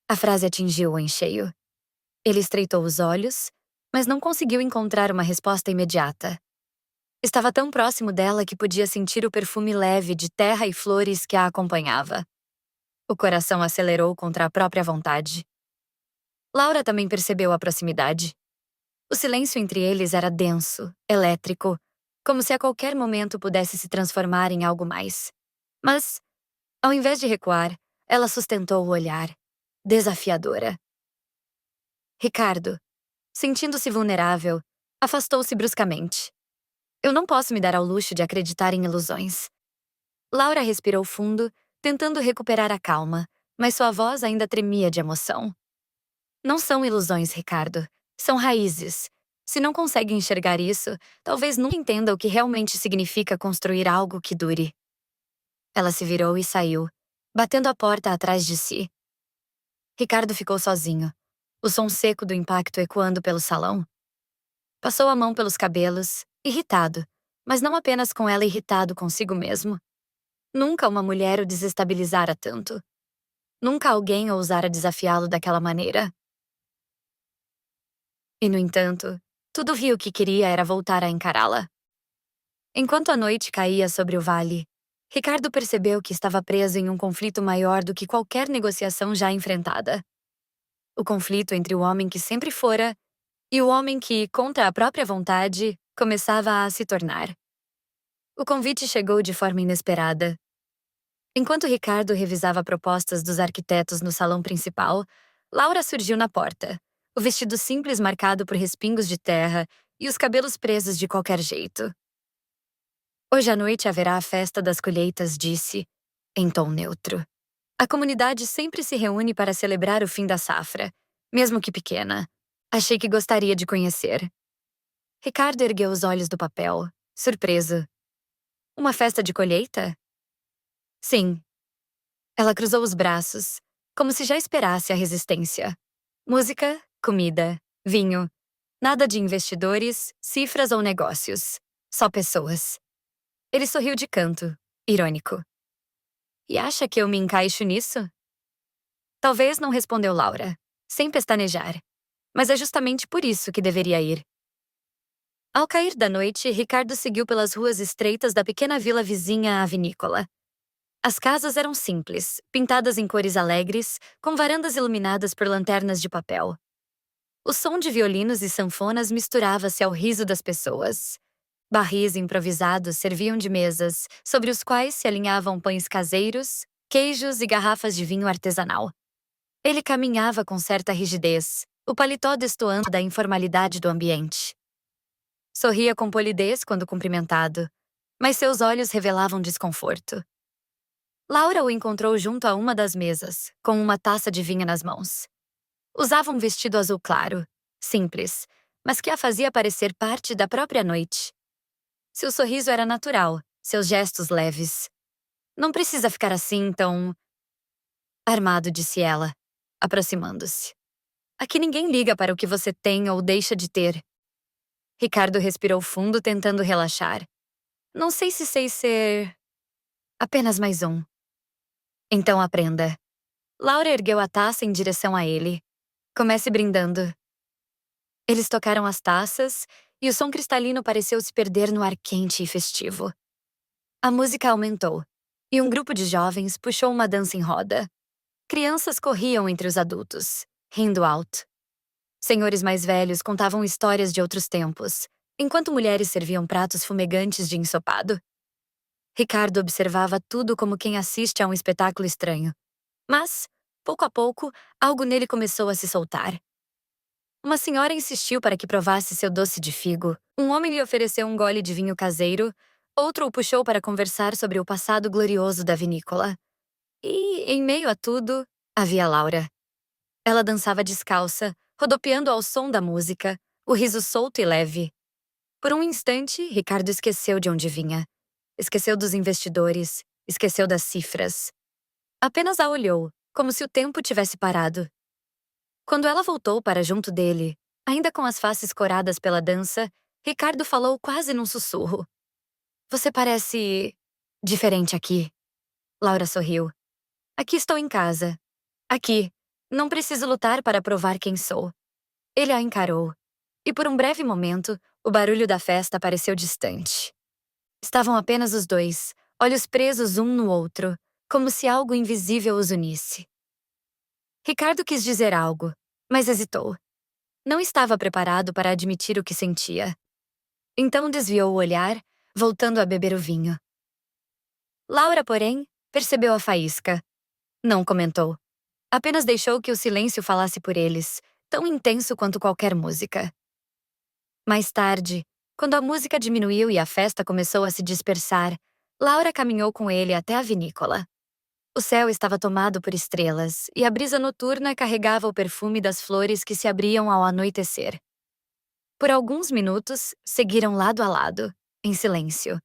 S1: A frase atingiu-o em cheio. Ele estreitou os olhos, mas não conseguiu encontrar uma resposta imediata. Estava tão próximo dela que podia sentir o perfume leve de terra e flores que a acompanhava. O coração acelerou contra a própria vontade. Laura também percebeu a proximidade. O silêncio entre eles era denso, elétrico, como se a qualquer momento pudesse se transformar em algo mais. Mas, ao invés de recuar, ela sustentou o olhar, desafiadora. Ricardo, sentindo-se vulnerável, afastou-se bruscamente. Eu não posso me dar ao luxo de acreditar em ilusões. Laura respirou fundo, tentando recuperar a calma, mas sua voz ainda tremia de emoção. Não são ilusões, Ricardo. São raízes. Se não consegue enxergar isso, talvez nunca entenda o que realmente significa construir algo que dure. Ela se virou e saiu, batendo a porta atrás de si. Ricardo ficou sozinho, o som seco do impacto ecoando pelo salão. Passou a mão pelos cabelos, irritado, mas não apenas com ela irritado consigo mesmo. Nunca uma mulher o desestabilizara tanto. Nunca alguém ousara desafiá-lo daquela maneira. E, no entanto, tudo o que queria era voltar a encará-la. Enquanto a noite caía sobre o vale, Ricardo percebeu que estava preso em um conflito maior do que qualquer negociação já enfrentada. O conflito entre o homem que sempre fora e o homem que, contra a própria vontade, começava a se tornar. O convite chegou de forma inesperada. Enquanto Ricardo revisava propostas dos arquitetos no salão principal, Laura surgiu na porta, o vestido simples marcado por respingos de terra e os cabelos presos de qualquer jeito. Hoje à noite haverá a festa das colheitas, disse, em tom neutro. A comunidade sempre se reúne para celebrar o fim da safra, mesmo que pequena. Achei que gostaria de conhecer. Ricardo ergueu os olhos do papel, surpreso. Uma festa de colheita? Sim. Ela cruzou os braços, como se já esperasse a resistência. Música, comida, vinho. Nada de investidores, cifras ou negócios. Só pessoas. Ele sorriu de canto, irônico. E acha que eu me encaixo nisso? Talvez, não respondeu Laura, sem pestanejar. Mas é justamente por isso que deveria ir. Ao cair da noite, Ricardo seguiu pelas ruas estreitas da pequena vila vizinha à vinícola. As casas eram simples, pintadas em cores alegres, com varandas iluminadas por lanternas de papel. O som de violinos e sanfonas misturava-se ao riso das pessoas. Barris improvisados serviam de mesas, sobre os quais se alinhavam pães caseiros, queijos e garrafas de vinho artesanal. Ele caminhava com certa rigidez, o paletó destoando da informalidade do ambiente. Sorria com polidez quando cumprimentado, mas seus olhos revelavam desconforto. Laura o encontrou junto a uma das mesas, com uma taça de vinho nas mãos. Usava um vestido azul claro, simples, mas que a fazia parecer parte da própria noite. Seu sorriso era natural, seus gestos leves. Não precisa ficar assim tão armado, disse ela, aproximando-se. Aqui ninguém liga para o que você tem ou deixa de ter. Ricardo respirou fundo, tentando relaxar. Não sei se sei ser apenas mais um. Então aprenda. Laura ergueu a taça em direção a ele. Comece brindando. Eles tocaram as taças e o som cristalino pareceu se perder no ar quente e festivo. A música aumentou, e um grupo de jovens puxou uma dança em roda. Crianças corriam entre os adultos, rindo alto. Senhores mais velhos contavam histórias de outros tempos, enquanto mulheres serviam pratos fumegantes de ensopado. Ricardo observava tudo como quem assiste a um espetáculo estranho. Mas, pouco a pouco, algo nele começou a se soltar. Uma senhora insistiu para que provasse seu doce de figo. Um homem lhe ofereceu um gole de vinho caseiro. Outro o puxou para conversar sobre o passado glorioso da vinícola. E, em meio a tudo, havia Laura. Ela dançava descalça, rodopiando ao som da música, o riso solto e leve. Por um instante, Ricardo esqueceu de onde vinha. Esqueceu dos investidores, esqueceu das cifras. Apenas a olhou, como se o tempo tivesse parado. Quando ela voltou para junto dele, ainda com as faces coradas pela dança, Ricardo falou quase num sussurro. Você parece diferente aqui. Laura sorriu. Aqui estou em casa. Aqui. Não preciso lutar para provar quem sou. Ele a encarou. E por um breve momento, o barulho da festa pareceu distante. Estavam apenas os dois, olhos presos um no outro, como se algo invisível os unisse. Ricardo quis dizer algo, mas hesitou. Não estava preparado para admitir o que sentia. Então desviou o olhar, voltando a beber o vinho. Laura, porém, percebeu a faísca. Não comentou. Apenas deixou que o silêncio falasse por eles, tão intenso quanto qualquer música. Mais tarde, quando a música diminuiu e a festa começou a se dispersar, Laura caminhou com ele até a vinícola. O céu estava tomado por estrelas e a brisa noturna carregava o perfume das flores que se abriam ao anoitecer. Por alguns minutos, seguiram lado a lado, em silêncio.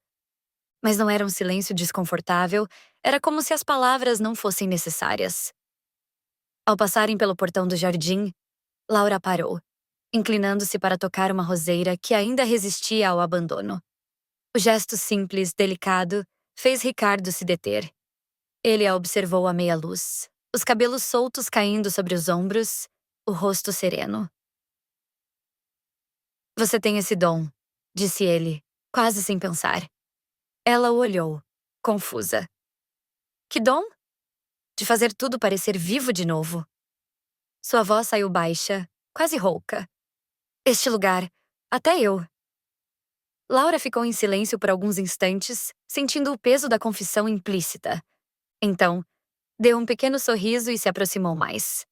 S1: Mas não era um silêncio desconfortável, era como se as palavras não fossem necessárias. Ao passarem pelo portão do jardim, Laura parou, inclinando-se para tocar uma roseira que ainda resistia ao abandono. O gesto simples, delicado, fez Ricardo se deter. Ele a observou à meia luz, os cabelos soltos caindo sobre os ombros, o rosto sereno. Você tem esse dom, disse ele, quase sem pensar. Ela o olhou, confusa. Que dom? De fazer tudo parecer vivo de novo. Sua voz saiu baixa, quase rouca. Este lugar, até eu. Laura ficou em silêncio por alguns instantes, sentindo o peso da confissão implícita. Então, deu um pequeno sorriso e se aproximou mais.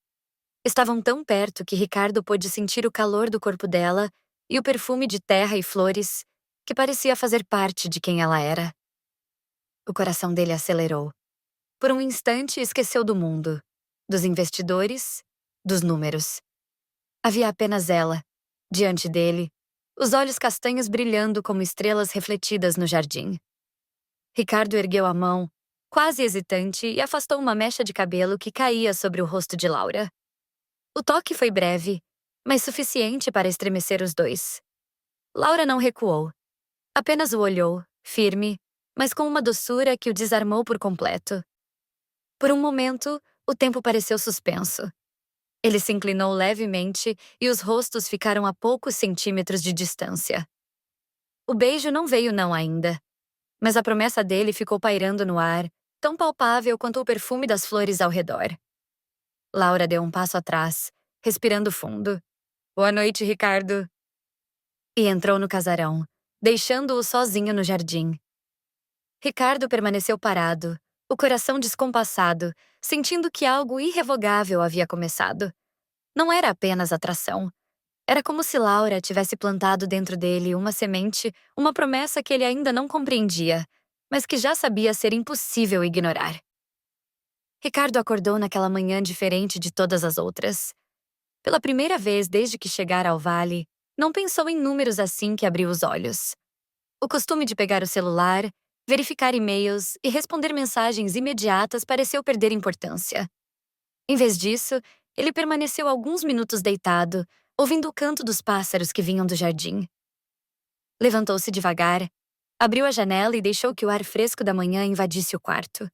S1: Estavam tão perto que Ricardo pôde sentir o calor do corpo dela e o perfume de terra e flores, que parecia fazer parte de quem ela era. O coração dele acelerou. Por um instante, esqueceu do mundo, dos investidores, dos números. Havia apenas ela, diante dele, os olhos castanhos brilhando como estrelas refletidas no jardim. Ricardo ergueu a mão, quase hesitante, e afastou uma mecha de cabelo que caía sobre o rosto de Laura. O toque foi breve, mas suficiente para estremecer os dois. Laura não recuou. Apenas o olhou, firme, mas com uma doçura que o desarmou por completo. Por um momento, o tempo pareceu suspenso. Ele se inclinou levemente e os rostos ficaram a poucos centímetros de distância. O beijo não veio não ainda, mas a promessa dele ficou pairando no ar, tão palpável quanto o perfume das flores ao redor. Laura deu um passo atrás, respirando fundo. Boa noite, Ricardo. E entrou no casarão, deixando-o sozinho no jardim. Ricardo permaneceu parado, o coração descompassado, sentindo que algo irrevogável havia começado. Não era apenas atração. Era como se Laura tivesse plantado dentro dele uma semente, uma promessa que ele ainda não compreendia, mas que já sabia ser impossível ignorar. Ricardo acordou naquela manhã diferente de todas as outras. Pela primeira vez desde que chegara ao vale, não pensou em números assim que abriu os olhos. O costume de pegar o celular, verificar e-mails e responder mensagens imediatas pareceu perder importância. Em vez disso, ele permaneceu alguns minutos deitado, ouvindo o canto dos pássaros que vinham do jardim. Levantou-se devagar, abriu a janela e deixou que o ar fresco da manhã invadisse o quarto.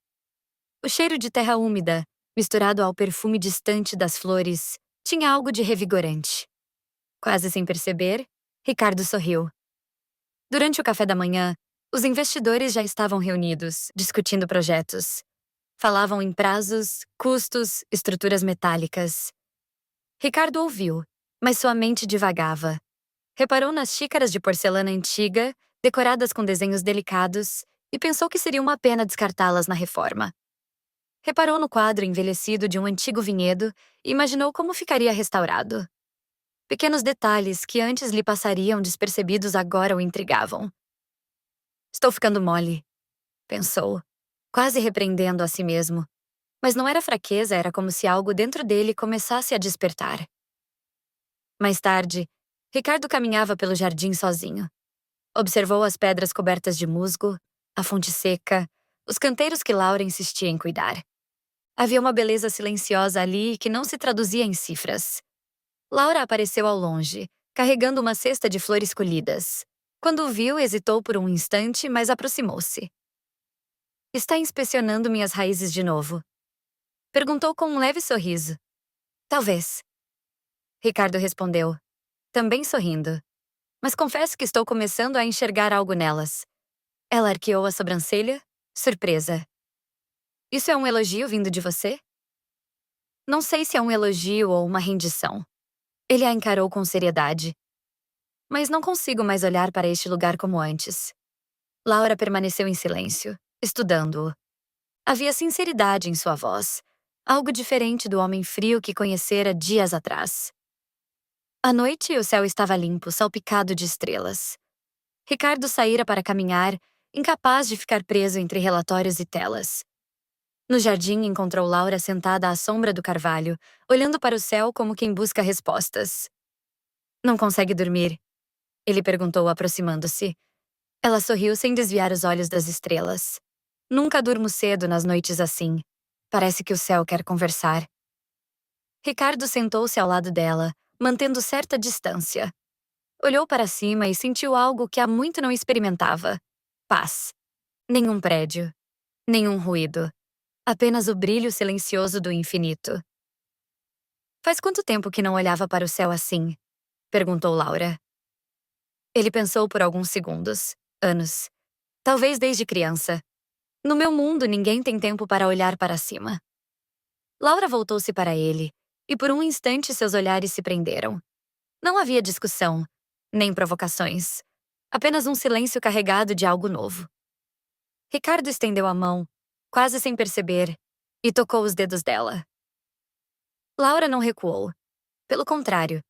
S1: O cheiro de terra úmida, misturado ao perfume distante das flores, tinha algo de revigorante. Quase sem perceber, Ricardo sorriu. Durante o café da manhã, os investidores já estavam reunidos, discutindo projetos. Falavam em prazos, custos, estruturas metálicas. Ricardo ouviu, mas sua mente divagava. Reparou nas xícaras de porcelana antiga, decoradas com desenhos delicados, e pensou que seria uma pena descartá-las na reforma. Reparou no quadro envelhecido de um antigo vinhedo e imaginou como ficaria restaurado. Pequenos detalhes que antes lhe passariam despercebidos agora o intrigavam. Estou ficando mole, pensou, quase repreendendo a si mesmo. Mas não era fraqueza, era como se algo dentro dele começasse a despertar. Mais tarde, Ricardo caminhava pelo jardim sozinho. Observou as pedras cobertas de musgo, a fonte seca, os canteiros que Laura insistia em cuidar. Havia uma beleza silenciosa ali que não se traduzia em cifras. Laura apareceu ao longe, carregando uma cesta de flores colhidas. Quando o viu, hesitou por um instante, mas aproximou-se. Está inspecionando minhas raízes de novo? Perguntou com um leve sorriso. Talvez. Ricardo respondeu, também sorrindo. Mas confesso que estou começando a enxergar algo nelas. Ela arqueou a sobrancelha, surpresa. Isso é um elogio vindo de você? Não sei se é um elogio ou uma rendição. Ele a encarou com seriedade. Mas não consigo mais olhar para este lugar como antes. Laura permaneceu em silêncio, estudando-o. Havia sinceridade em sua voz, algo diferente do homem frio que conhecera dias atrás. À noite, o céu estava limpo, salpicado de estrelas. Ricardo saíra para caminhar, incapaz de ficar preso entre relatórios e telas. No jardim, encontrou Laura sentada à sombra do carvalho, olhando para o céu como quem busca respostas. Não consegue dormir? Ele perguntou, aproximando-se. Ela sorriu sem desviar os olhos das estrelas. Nunca durmo cedo nas noites assim. Parece que o céu quer conversar. Ricardo sentou-se ao lado dela, mantendo certa distância. Olhou para cima e sentiu algo que há muito não experimentava. Paz. Nenhum prédio. Nenhum ruído. Apenas o brilho silencioso do infinito. Faz quanto tempo que não olhava para o céu assim? Perguntou Laura. Ele pensou por alguns segundos. Anos. Talvez desde criança. No meu mundo, ninguém tem tempo para olhar para cima. Laura voltou-se para ele, e por um instante seus olhares se prenderam. Não havia discussão, nem provocações. Apenas um silêncio carregado de algo novo. Ricardo estendeu a mão, quase sem perceber, e tocou os dedos dela. Laura não recuou. Pelo contrário,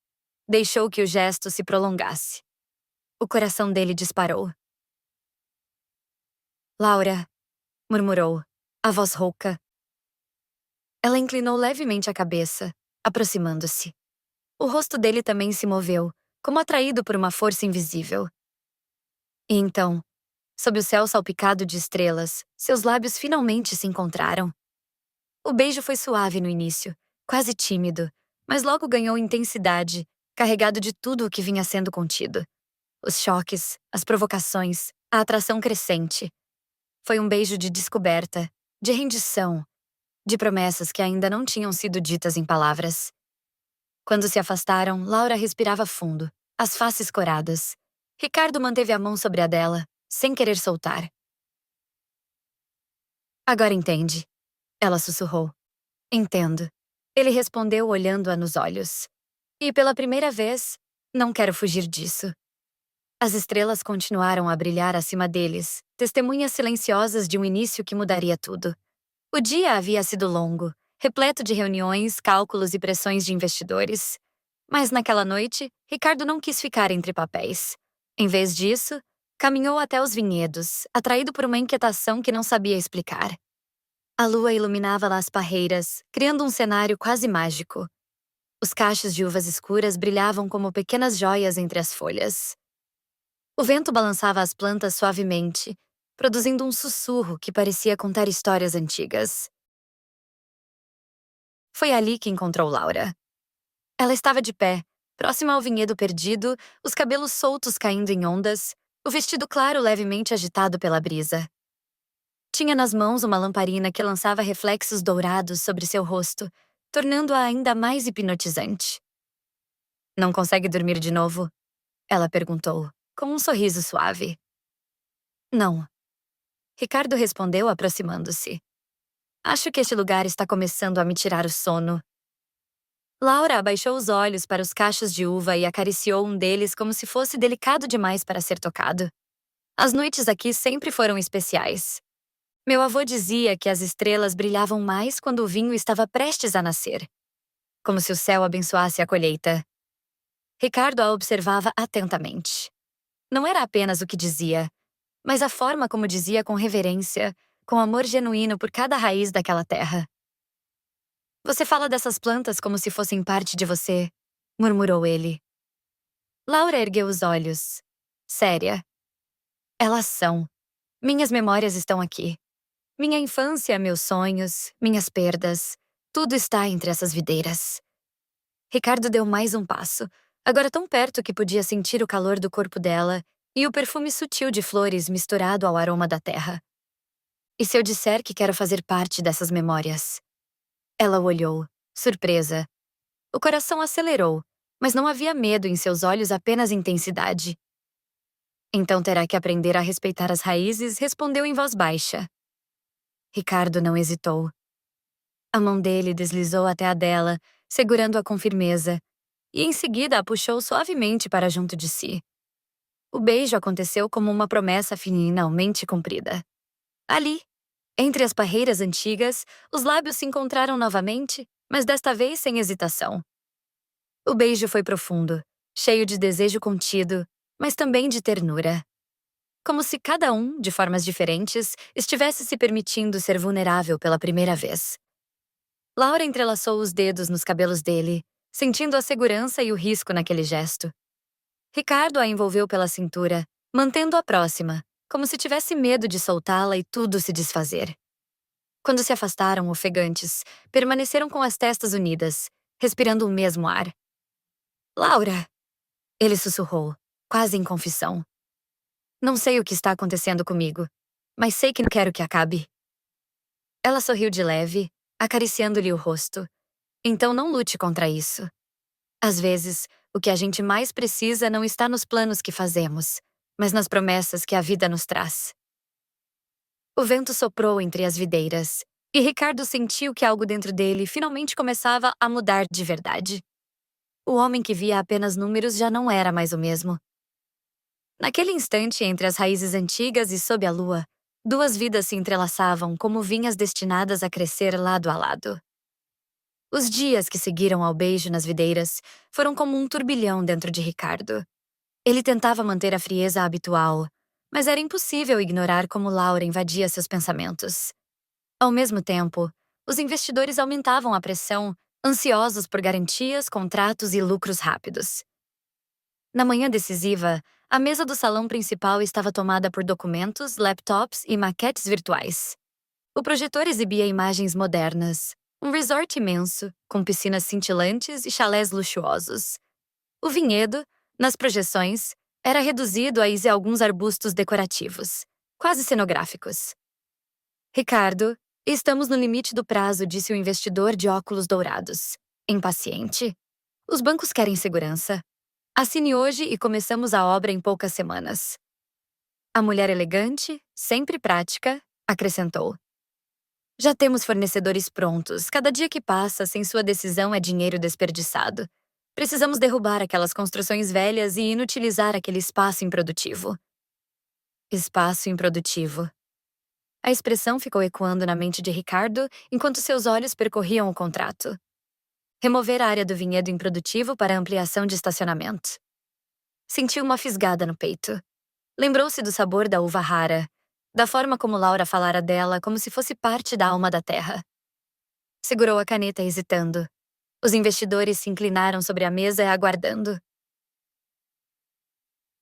S1: deixou que o gesto se prolongasse. O coração dele disparou. Laura, murmurou, a voz rouca. Ela inclinou levemente a cabeça, aproximando-se. O rosto dele também se moveu, como atraído por uma força invisível. E então, sob o céu salpicado de estrelas, seus lábios finalmente se encontraram. O beijo foi suave no início, quase tímido, mas logo ganhou intensidade, carregado de tudo o que vinha sendo contido. Os choques, as provocações, a atração crescente. Foi um beijo de descoberta, de rendição, de promessas que ainda não tinham sido ditas em palavras. Quando se afastaram, Laura respirava fundo, as faces coradas. Ricardo manteve a mão sobre a dela, sem querer soltar. Agora entende, ela sussurrou. Entendo. Ele respondeu olhando-a nos olhos. E pela primeira vez, não quero fugir disso. As estrelas continuaram a brilhar acima deles, testemunhas silenciosas de um início que mudaria tudo. O dia havia sido longo, repleto de reuniões, cálculos e pressões de investidores. Mas naquela noite, Ricardo não quis ficar entre papéis. Em vez disso, caminhou até os vinhedos, atraído por uma inquietação que não sabia explicar. A lua iluminava lá as parreiras, criando um cenário quase mágico. Os cachos de uvas escuras brilhavam como pequenas joias entre as folhas. O vento balançava as plantas suavemente, produzindo um sussurro que parecia contar histórias antigas. Foi ali que encontrou Laura. Ela estava de pé, próxima ao vinhedo perdido, os cabelos soltos caindo em ondas, o vestido claro levemente agitado pela brisa. Tinha nas mãos uma lamparina que lançava reflexos dourados sobre seu rosto, tornando-a ainda mais hipnotizante. Não consegue dormir de novo? Ela perguntou, com um sorriso suave. Não. Ricardo respondeu, aproximando-se. Acho que este lugar está começando a me tirar o sono. Laura abaixou os olhos para os cachos de uva e acariciou um deles como se fosse delicado demais para ser tocado. As noites aqui sempre foram especiais. Meu avô dizia que as estrelas brilhavam mais quando o vinho estava prestes a nascer, como se o céu abençoasse a colheita. Ricardo a observava atentamente. Não era apenas o que dizia, mas a forma como dizia com reverência, com amor genuíno por cada raiz daquela terra. Você fala dessas plantas como se fossem parte de você, murmurou ele. Laura ergueu os olhos. Séria. Elas são. Minhas memórias estão aqui. Minha infância, meus sonhos, minhas perdas, tudo está entre essas videiras. Ricardo deu mais um passo, agora tão perto que podia sentir o calor do corpo dela e o perfume sutil de flores misturado ao aroma da terra. E se eu disser que quero fazer parte dessas memórias? Ela o olhou, surpresa. O coração acelerou, mas não havia medo em seus olhos, apenas intensidade. Então terá que aprender a respeitar as raízes, respondeu em voz baixa. Ricardo não hesitou. A mão dele deslizou até a dela, segurando-a com firmeza, e em seguida a puxou suavemente para junto de si. O beijo aconteceu como uma promessa finalmente cumprida. Ali, entre as parreiras antigas, os lábios se encontraram novamente, mas desta vez sem hesitação. O beijo foi profundo, cheio de desejo contido, mas também de ternura. Como se cada um, de formas diferentes, estivesse se permitindo ser vulnerável pela primeira vez. Laura entrelaçou os dedos nos cabelos dele, sentindo a segurança e o risco naquele gesto. Ricardo a envolveu pela cintura, mantendo-a próxima, como se tivesse medo de soltá-la e tudo se desfazer. Quando se afastaram, ofegantes, permaneceram com as testas unidas, respirando o mesmo ar. Laura! Ele sussurrou, quase em confissão. Não sei o que está acontecendo comigo, mas sei que não quero que acabe. Ela sorriu de leve, acariciando-lhe o rosto. Então não lute contra isso. Às vezes, o que a gente mais precisa não está nos planos que fazemos, mas nas promessas que a vida nos traz. O vento soprou entre as videiras, e Ricardo sentiu que algo dentro dele finalmente começava a mudar de verdade. O homem que via apenas números já não era mais o mesmo. Naquele instante, entre as raízes antigas e sob a lua, duas vidas se entrelaçavam como vinhas destinadas a crescer lado a lado. Os dias que seguiram ao beijo nas videiras foram como um turbilhão dentro de Ricardo. Ele tentava manter a frieza habitual, mas era impossível ignorar como Laura invadia seus pensamentos. Ao mesmo tempo, os investidores aumentavam a pressão, ansiosos por garantias, contratos e lucros rápidos. Na manhã decisiva, a mesa do salão principal estava tomada por documentos, laptops e maquetes virtuais. O projetor exibia imagens modernas, um resort imenso, com piscinas cintilantes e chalés luxuosos. O vinhedo, nas projeções, era reduzido a alguns arbustos decorativos, quase cenográficos. Ricardo, estamos no limite do prazo, disse o investidor de óculos dourados, impaciente. Os bancos querem segurança. Assine hoje e começamos a obra em poucas semanas. A mulher elegante, sempre prática, acrescentou. Já temos fornecedores prontos. Cada dia que passa sem sua decisão é dinheiro desperdiçado. Precisamos derrubar aquelas construções velhas e inutilizar aquele espaço improdutivo. Espaço improdutivo. A expressão ficou ecoando na mente de Ricardo enquanto seus olhos percorriam o contrato. Remover a área do vinhedo improdutivo para ampliação de estacionamento. Sentiu uma fisgada no peito. Lembrou-se do sabor da uva rara, da forma como Laura falara dela como se fosse parte da alma da terra. Segurou a caneta hesitando. Os investidores se inclinaram sobre a mesa aguardando.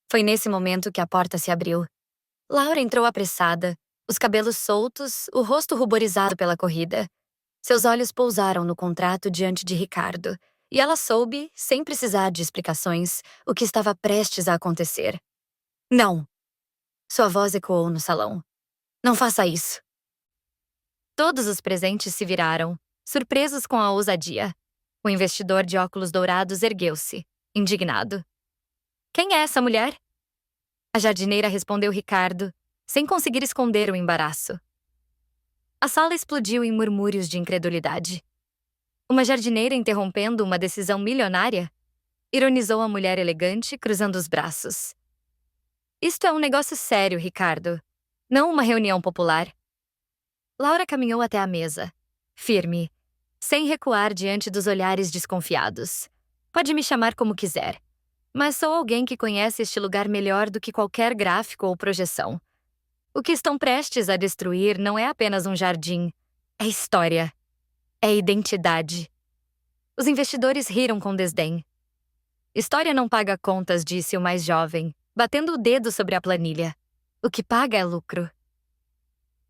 S1: Foi nesse momento que a porta se abriu. Laura entrou apressada, os cabelos soltos, o rosto ruborizado pela corrida. Seus olhos pousaram no contrato diante de Ricardo, e ela soube, sem precisar de explicações, o que estava prestes a acontecer. Não! Sua voz ecoou no salão. Não faça isso! Todos os presentes se viraram, surpresos com a ousadia. O investidor de óculos dourados ergueu-se, indignado. Quem é essa mulher? A jardineira respondeu Ricardo, sem conseguir esconder o embaraço. A sala explodiu em murmúrios de incredulidade. Uma jardineira interrompendo uma decisão milionária? Ironizou a mulher elegante, cruzando os braços. Isto é um negócio sério, Ricardo. Não uma reunião popular. Laura caminhou até a mesa, firme, sem recuar diante dos olhares desconfiados. Pode me chamar como quiser, mas sou alguém que conhece este lugar melhor do que qualquer gráfico ou projeção. O que estão prestes a destruir não é apenas um jardim, é história, é identidade. Os investidores riram com desdém. História não paga contas, disse o mais jovem, batendo o dedo sobre a planilha. O que paga é lucro.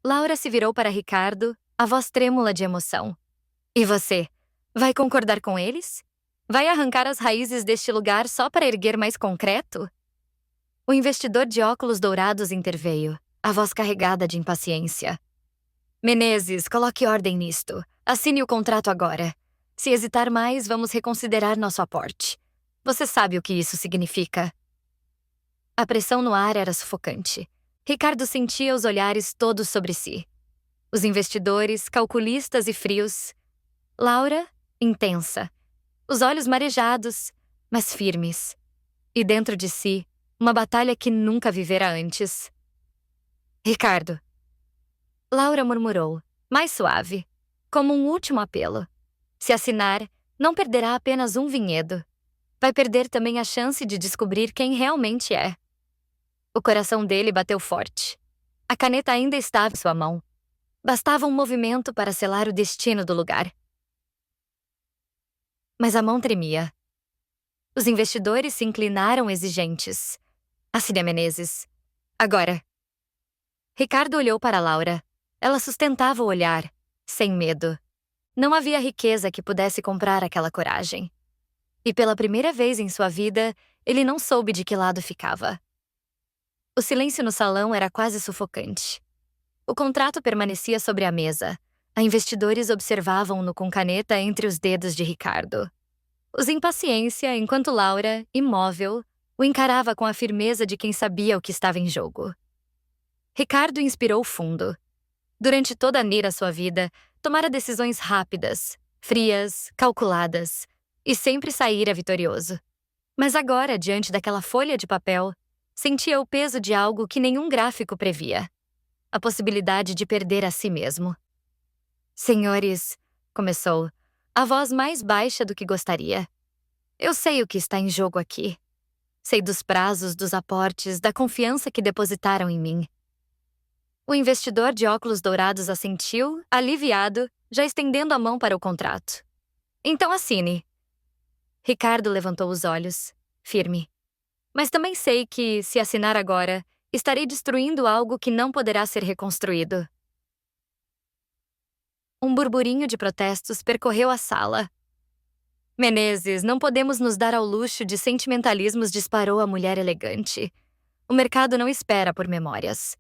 S1: Laura se virou para Ricardo, a voz trêmula de emoção. E você, vai concordar com eles? Vai arrancar as raízes deste lugar só para erguer mais concreto? O investidor de óculos dourados interveio, a voz carregada de impaciência. Menezes, coloque ordem nisto. Assine o contrato agora. Se hesitar mais, vamos reconsiderar nosso aporte. Você sabe o que isso significa. A pressão no ar era sufocante. Ricardo sentia os olhares todos sobre si. Os investidores, calculistas e frios. Laura, intensa. Os olhos marejados, mas firmes. E dentro de si, uma batalha que nunca vivera antes. Ricardo. Laura murmurou, mais suave, como um último apelo. Se assinar, não perderá apenas um vinhedo. Vai perder também a chance de descobrir quem realmente é. O coração dele bateu forte. A caneta ainda estava em sua mão. Bastava um movimento para selar o destino do lugar. Mas a mão tremia. Os investidores se inclinaram exigentes. Assine, Menezes. Agora. Ricardo olhou para Laura. Ela sustentava o olhar, sem medo. Não havia riqueza que pudesse comprar aquela coragem. E pela primeira vez em sua vida, ele não soube de que lado ficava. O silêncio no salão era quase sufocante. O contrato permanecia sobre a mesa. Investidores observavam-no com caneta entre os dedos de Ricardo. Os impaciência, enquanto Laura, imóvel, o encarava com a firmeza de quem sabia o que estava em jogo. Ricardo inspirou fundo. Durante toda a sua vida, tomara decisões rápidas, frias, calculadas, e sempre saíra vitorioso. Mas agora, diante daquela folha de papel, sentia o peso de algo que nenhum gráfico previa. A possibilidade de perder a si mesmo. Senhores, começou, a voz mais baixa do que gostaria. Eu sei o que está em jogo aqui. Sei dos prazos, dos aportes, da confiança que depositaram em mim. O investidor de óculos dourados assentiu, aliviado, já estendendo a mão para o contrato. Então assine. Ricardo levantou os olhos, firme. Mas também sei que, se assinar agora, estarei destruindo algo que não poderá ser reconstruído. Um burburinho de protestos percorreu a sala. Menezes, não podemos nos dar ao luxo de sentimentalismos, disparou a mulher elegante. O mercado não espera por memórias.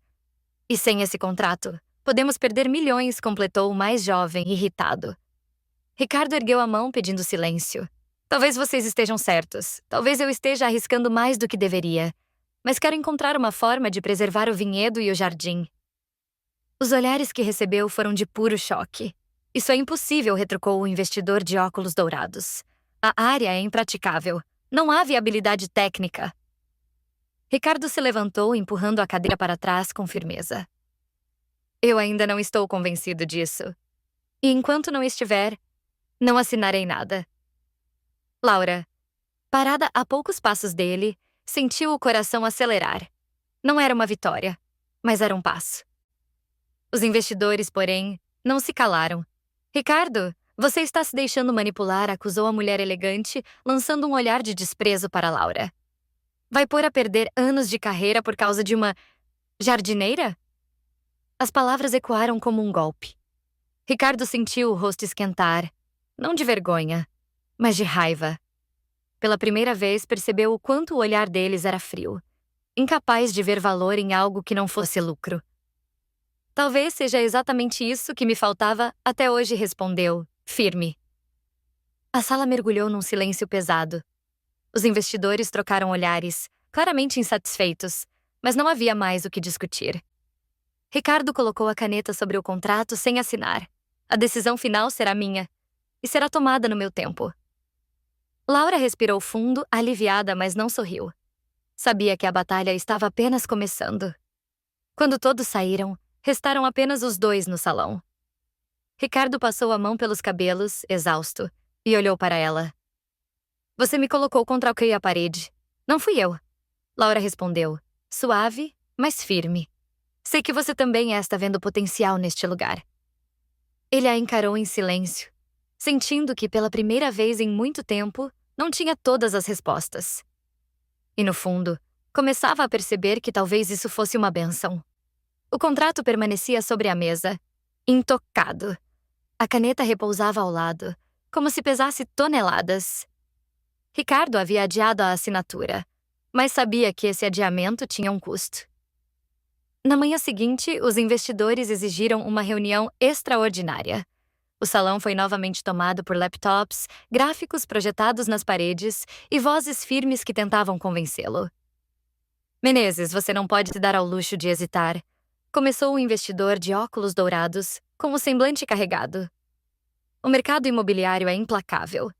S1: E sem esse contrato, podemos perder milhões, completou o mais jovem, irritado. Ricardo ergueu a mão pedindo silêncio. Talvez vocês estejam certos. Talvez eu esteja arriscando mais do que deveria. Mas quero encontrar uma forma de preservar o vinhedo e o jardim. Os olhares que recebeu foram de puro choque. Isso é impossível, retrucou o investidor de óculos dourados. A área é impraticável. Não há viabilidade técnica. Ricardo se levantou, empurrando a cadeira para trás com firmeza. Eu ainda não estou convencido disso. E enquanto não estiver, não assinarei nada. Laura, parada a poucos passos dele, sentiu o coração acelerar. Não era uma vitória, mas era um passo. Os investidores, porém, não se calaram. Ricardo, você está se deixando manipular, acusou a mulher elegante, lançando um olhar de desprezo para Laura. Vai pôr a perder anos de carreira por causa de uma jardineira? As palavras ecoaram como um golpe. Ricardo sentiu o rosto esquentar, não de vergonha, mas de raiva. Pela primeira vez percebeu o quanto o olhar deles era frio, incapaz de ver valor em algo que não fosse lucro. Talvez seja exatamente isso que me faltava até hoje, respondeu, firme. A sala mergulhou num silêncio pesado. Os investidores trocaram olhares, claramente insatisfeitos, mas não havia mais o que discutir. Ricardo colocou a caneta sobre o contrato sem assinar. A decisão final será minha, e será tomada no meu tempo. Laura respirou fundo, aliviada, mas não sorriu. Sabia que a batalha estava apenas começando. Quando todos saíram, restaram apenas os dois no salão. Ricardo passou a mão pelos cabelos, exausto, e olhou para ela. Você me colocou contra a parede. Não fui eu. Laura respondeu, suave, mas firme. Sei que você também está vendo potencial neste lugar. Ele a encarou em silêncio, sentindo que pela primeira vez em muito tempo, não tinha todas as respostas. E no fundo, começava a perceber que talvez isso fosse uma bênção. O contrato permanecia sobre a mesa, intocado. A caneta repousava ao lado, como se pesasse toneladas. Ricardo havia adiado a assinatura, mas sabia que esse adiamento tinha um custo. Na manhã seguinte, os investidores exigiram uma reunião extraordinária. O salão foi novamente tomado por laptops, gráficos projetados nas paredes e vozes firmes que tentavam convencê-lo. Menezes, você não pode se dar ao luxo de hesitar, começou o investidor de óculos dourados, com o semblante carregado. O mercado imobiliário é implacável.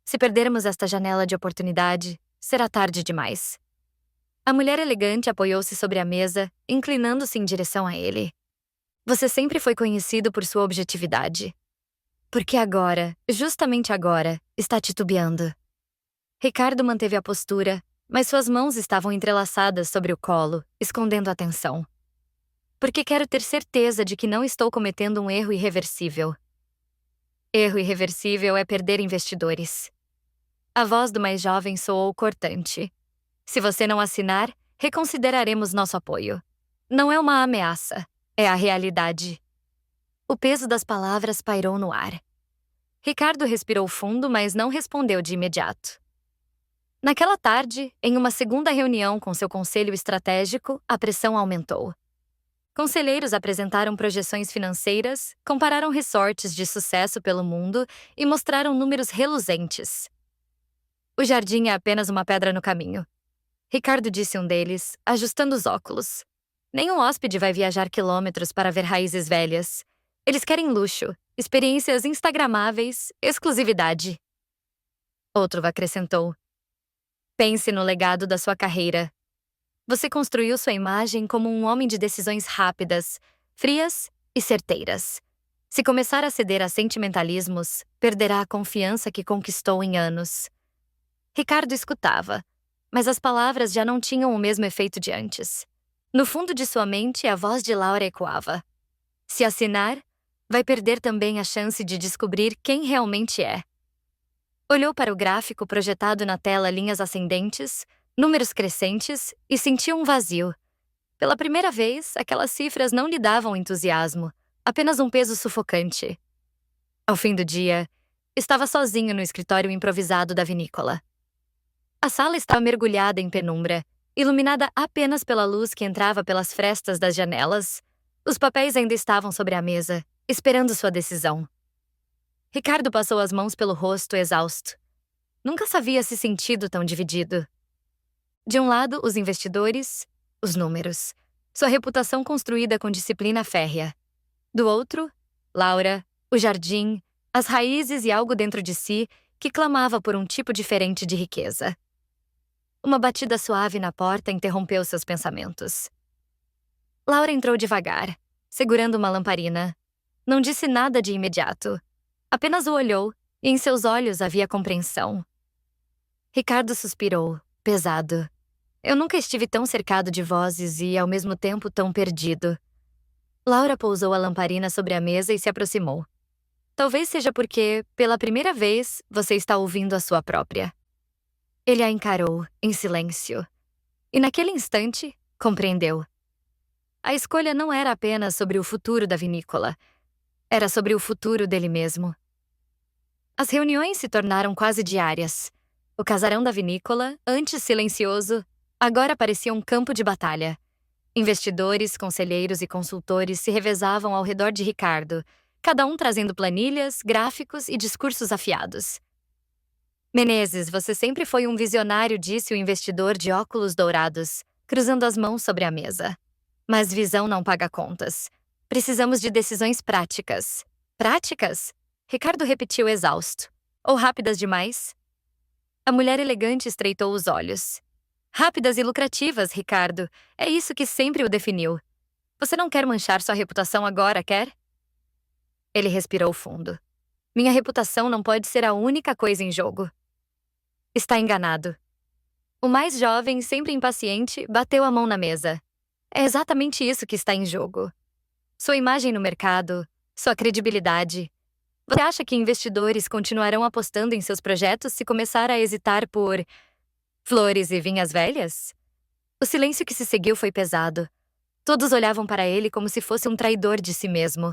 S1: Se perdermos esta janela de oportunidade, será tarde demais. A mulher elegante apoiou-se sobre a mesa, inclinando-se em direção a ele. Você sempre foi conhecido por sua objetividade. Por que agora, justamente agora, está titubeando? Ricardo manteve a postura, mas suas mãos estavam entrelaçadas sobre o colo, escondendo a tensão. Porque quero ter certeza de que não estou cometendo um erro irreversível. Erro irreversível é perder investidores. A voz do mais jovem soou cortante. Se você não assinar, reconsideraremos nosso apoio. Não é uma ameaça, é a realidade. O peso das palavras pairou no ar. Ricardo respirou fundo, mas não respondeu de imediato. Naquela tarde, em uma segunda reunião com seu conselho estratégico, a pressão aumentou. Conselheiros apresentaram projeções financeiras, compararam resorts de sucesso pelo mundo e mostraram números reluzentes. O jardim é apenas uma pedra no caminho. Ricardo disse um deles, ajustando os óculos. Nenhum hóspede vai viajar quilômetros para ver raízes velhas. Eles querem luxo, experiências instagramáveis, exclusividade. Outro acrescentou. Pense no legado da sua carreira. Você construiu sua imagem como um homem de decisões rápidas, frias e certeiras. Se começar a ceder a sentimentalismos, perderá a confiança que conquistou em anos. Ricardo escutava, mas as palavras já não tinham o mesmo efeito de antes. No fundo de sua mente, a voz de Laura ecoava. Se assinar, vai perder também a chance de descobrir quem realmente é. Olhou para o gráfico projetado na tela, linhas ascendentes, números crescentes, e sentiu um vazio. Pela primeira vez, aquelas cifras não lhe davam entusiasmo, apenas um peso sufocante. Ao fim do dia, estava sozinho no escritório improvisado da vinícola. A sala estava mergulhada em penumbra, iluminada apenas pela luz que entrava pelas frestas das janelas. Os papéis ainda estavam sobre a mesa, esperando sua decisão. Ricardo passou as mãos pelo rosto, exausto. Nunca se havia se sentido tão dividido. De um lado, os investidores, os números, sua reputação construída com disciplina férrea. Do outro, Laura, o jardim, as raízes e algo dentro de si que clamava por um tipo diferente de riqueza. Uma batida suave na porta interrompeu seus pensamentos. Laura entrou devagar, segurando uma lamparina. Não disse nada de imediato. Apenas o olhou, e em seus olhos havia compreensão. Ricardo suspirou, pesado. Eu nunca estive tão cercado de vozes e, ao mesmo tempo, tão perdido. Laura pousou a lamparina sobre a mesa e se aproximou. Talvez seja porque, pela primeira vez, você está ouvindo a sua própria. Ele a encarou, em silêncio. E naquele instante, compreendeu. A escolha não era apenas sobre o futuro da vinícola. Era sobre o futuro dele mesmo. As reuniões se tornaram quase diárias. O casarão da vinícola, antes silencioso, agora parecia um campo de batalha. Investidores, conselheiros e consultores se revezavam ao redor de Ricardo, cada um trazendo planilhas, gráficos e discursos afiados. Menezes, você sempre foi um visionário, disse o investidor de óculos dourados, cruzando as mãos sobre a mesa. Mas visão não paga contas. Precisamos de decisões práticas. Práticas? Ricardo repetiu exausto. Ou rápidas demais? A mulher elegante estreitou os olhos. Rápidas e lucrativas, Ricardo. É isso que sempre o definiu. Você não quer manchar sua reputação agora, quer? Ele respirou fundo. Minha reputação não pode ser a única coisa em jogo. Está enganado. O mais jovem, sempre impaciente, bateu a mão na mesa. É exatamente isso que está em jogo. Sua imagem no mercado, sua credibilidade. Você acha que investidores continuarão apostando em seus projetos se começar a hesitar por flores e vinhas velhas? O silêncio que se seguiu foi pesado. Todos olhavam para ele como se fosse um traidor de si mesmo.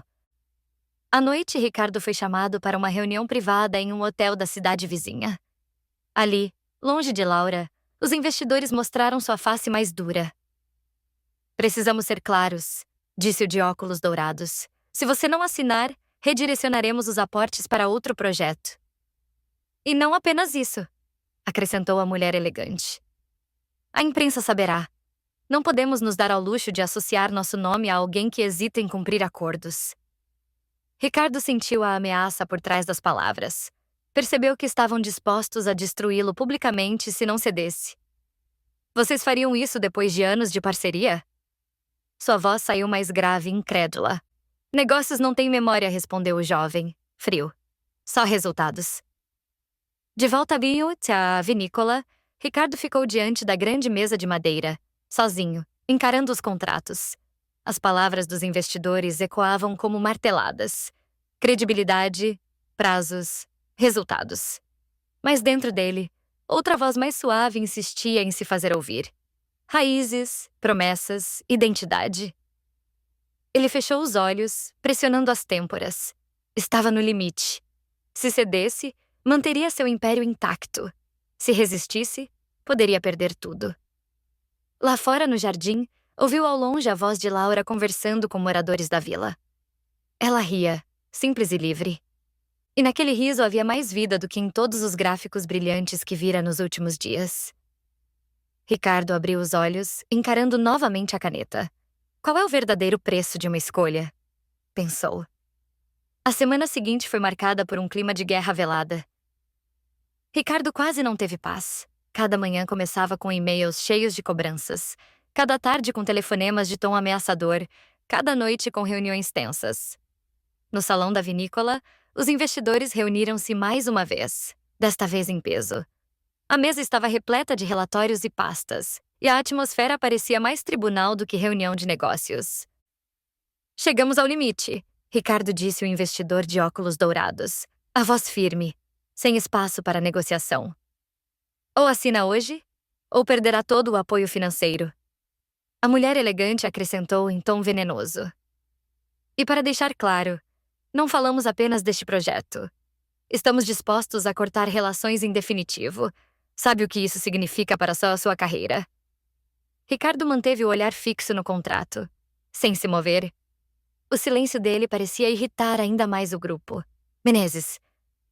S1: À noite, Ricardo foi chamado para uma reunião privada em um hotel da cidade vizinha. Ali, Longe de Laura, os investidores mostraram sua face mais dura. Precisamos ser claros, disse o de óculos dourados. Se você não assinar, redirecionaremos os aportes para outro projeto. E não apenas isso, acrescentou a mulher elegante. A imprensa saberá. Não podemos nos dar ao luxo de associar nosso nome a alguém que hesita em cumprir acordos. Ricardo sentiu a ameaça por trás das palavras. Percebeu que estavam dispostos a destruí-lo publicamente se não cedesse. Vocês fariam isso depois de anos de parceria? Sua voz saiu mais grave e incrédula. Negócios não têm memória, respondeu o jovem, frio. Só resultados. De volta à vinícola, Ricardo ficou diante da grande mesa de madeira, sozinho, encarando os contratos. As palavras dos investidores ecoavam como marteladas. Credibilidade, prazos, resultados. Mas dentro dele, outra voz mais suave insistia em se fazer ouvir. Raízes, promessas, identidade. Ele fechou os olhos, pressionando as têmporas. Estava no limite. Se cedesse, manteria seu império intacto. Se resistisse, poderia perder tudo. Lá fora, no jardim, ouviu ao longe a voz de Laura conversando com moradores da vila. Ela ria, simples e livre. E naquele riso havia mais vida do que em todos os gráficos brilhantes que vira nos últimos dias. Ricardo abriu os olhos, encarando novamente a caneta. Qual é o verdadeiro preço de uma escolha? Pensou. A semana seguinte foi marcada por um clima de guerra velada. Ricardo quase não teve paz. Cada manhã começava com e-mails cheios de cobranças. Cada tarde com telefonemas de tom ameaçador. Cada noite com reuniões tensas. No salão da vinícola, os investidores reuniram-se mais uma vez, desta vez em peso. A mesa estava repleta de relatórios e pastas, e a atmosfera parecia mais tribunal do que reunião de negócios. Chegamos ao limite, Ricardo disse o investidor de óculos dourados, a voz firme, sem espaço para negociação. Ou assina hoje, ou perderá todo o apoio financeiro. A mulher elegante acrescentou em tom venenoso. E para deixar claro, não falamos apenas deste projeto. Estamos dispostos a cortar relações em definitivo. Sabe o que isso significa para sua carreira? Ricardo manteve o olhar fixo no contrato, sem se mover. O silêncio dele parecia irritar ainda mais o grupo. Menezes,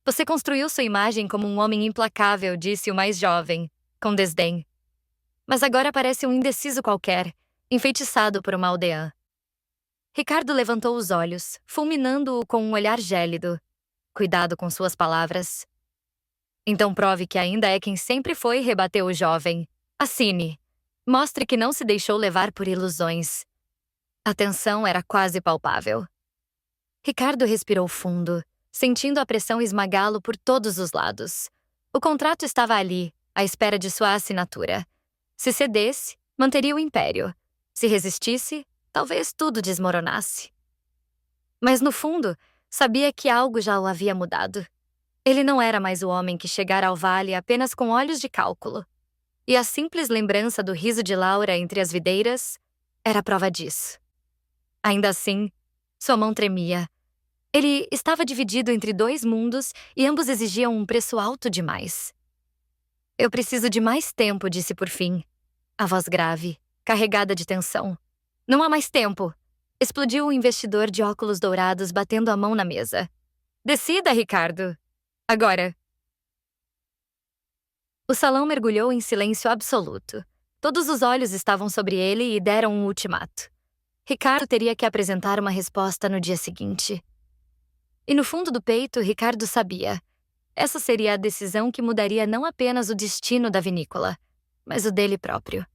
S1: você construiu sua imagem como um homem implacável, disse o mais jovem, com desdém. Mas agora parece um indeciso qualquer, enfeitiçado por uma aldeã. Ricardo levantou os olhos, fulminando-o com um olhar gélido. Cuidado com suas palavras. Então prove que ainda é quem sempre foi, rebateu o jovem. Assine. Mostre que não se deixou levar por ilusões. A tensão era quase palpável. Ricardo respirou fundo, sentindo a pressão esmagá-lo por todos os lados. O contrato estava ali, à espera de sua assinatura. Se cedesse, manteria o império. Se resistisse, talvez tudo desmoronasse. Mas no fundo, sabia que algo já o havia mudado. Ele não era mais o homem que chegara ao vale apenas com olhos de cálculo. E a simples lembrança do riso de Laura entre as videiras era prova disso. Ainda assim, sua mão tremia. Ele estava dividido entre dois mundos e ambos exigiam um preço alto demais. Eu preciso de mais tempo, disse por fim. A voz grave, carregada de tensão. Não há mais tempo! Explodiu o investidor de óculos dourados batendo a mão na mesa. Decida, Ricardo! Agora! O salão mergulhou em silêncio absoluto. Todos os olhos estavam sobre ele e deram um ultimato. Ricardo teria que apresentar uma resposta no dia seguinte. E no fundo do peito, Ricardo sabia. Essa seria a decisão que mudaria não apenas o destino da vinícola, mas o dele próprio.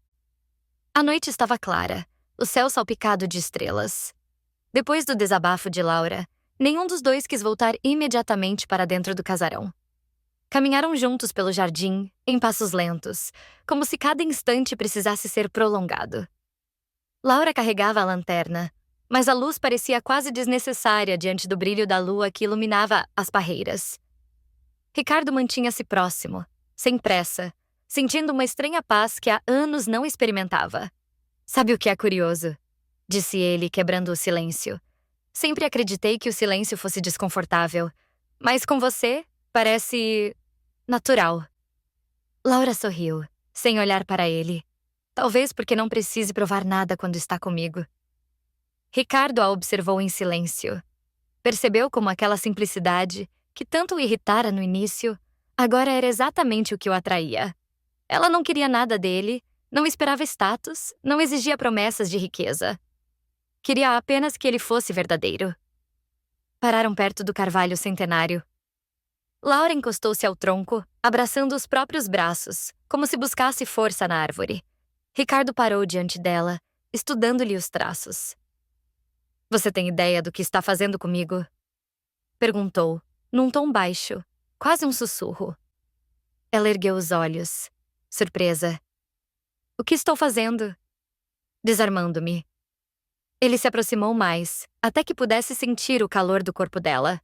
S1: A noite estava clara, o céu salpicado de estrelas. Depois do desabafo de Laura, nenhum dos dois quis voltar imediatamente para dentro do casarão. Caminharam juntos pelo jardim, em passos lentos, como se cada instante precisasse ser prolongado. Laura carregava a lanterna, mas a luz parecia quase desnecessária diante do brilho da lua que iluminava as parreiras. Ricardo mantinha-se próximo, sem pressa, sentindo uma estranha paz que há anos não experimentava. Sabe o que é curioso? Disse ele, quebrando o silêncio. Sempre acreditei que o silêncio fosse desconfortável, mas com você, parece natural. Laura sorriu, sem olhar para ele. Talvez porque não precise provar nada quando está comigo. Ricardo a observou em silêncio. Percebeu como aquela simplicidade, que tanto o irritara no início, agora era exatamente o que o atraía. Ela não queria nada dele, não esperava status, não exigia promessas de riqueza. Queria apenas que ele fosse verdadeiro. Pararam perto do carvalho centenário. Laura encostou-se ao tronco, abraçando os próprios braços, como se buscasse força na árvore. Ricardo parou diante dela, estudando-lhe os traços. Você tem ideia do que está fazendo comigo? Perguntou, num tom baixo, quase um sussurro. Ela ergueu os olhos, surpresa. O que estou fazendo? Desarmando-me. Ele se aproximou mais, até que pudesse sentir o calor do corpo dela.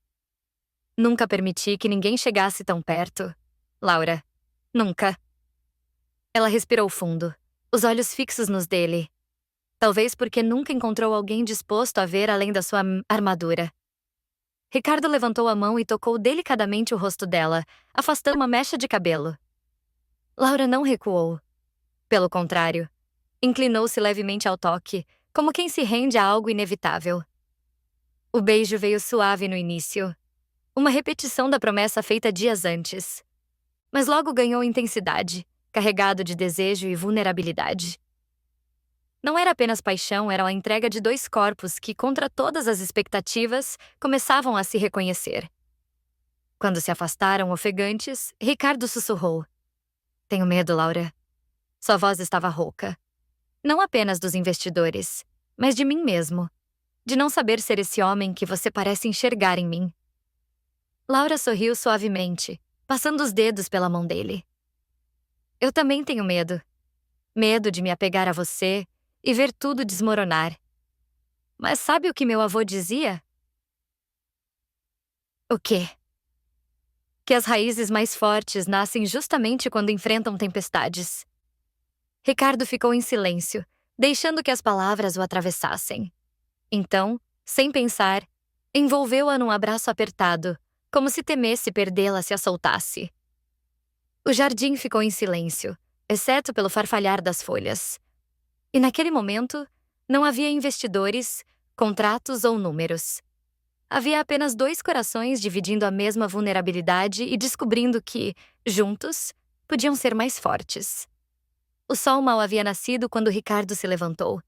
S1: Nunca permiti que ninguém chegasse tão perto. Laura. Nunca. Ela respirou fundo, os olhos fixos nos dele. Talvez porque nunca encontrou alguém disposto a ver além da sua armadura. Ricardo levantou a mão e tocou delicadamente o rosto dela, afastando uma mecha de cabelo. Laura não recuou. Pelo contrário, inclinou-se levemente ao toque, como quem se rende a algo inevitável. O beijo veio suave no início, uma repetição da promessa feita dias antes. Mas logo ganhou intensidade, carregado de desejo e vulnerabilidade. Não era apenas paixão, era a entrega de dois corpos que, contra todas as expectativas, começavam a se reconhecer. Quando se afastaram ofegantes, Ricardo sussurrou. Tenho medo, Laura. Sua voz estava rouca. Não apenas dos investidores, mas de mim mesmo. De não saber ser esse homem que você parece enxergar em mim. Laura sorriu suavemente, passando os dedos pela mão dele. Eu também tenho medo. Medo de me apegar a você e ver tudo desmoronar. Mas sabe o que meu avô dizia? O quê? Que as raízes mais fortes nascem justamente quando enfrentam tempestades. Ricardo ficou em silêncio, deixando que as palavras o atravessassem. Então, sem pensar, envolveu-a num abraço apertado, como se temesse perdê-la se a soltasse. O jardim ficou em silêncio, exceto pelo farfalhar das folhas. E naquele momento, não havia investidores, contratos ou números. Havia apenas dois corações dividindo a mesma vulnerabilidade e descobrindo que, juntos, podiam ser mais fortes. O sol mal havia nascido quando Ricardo se levantou.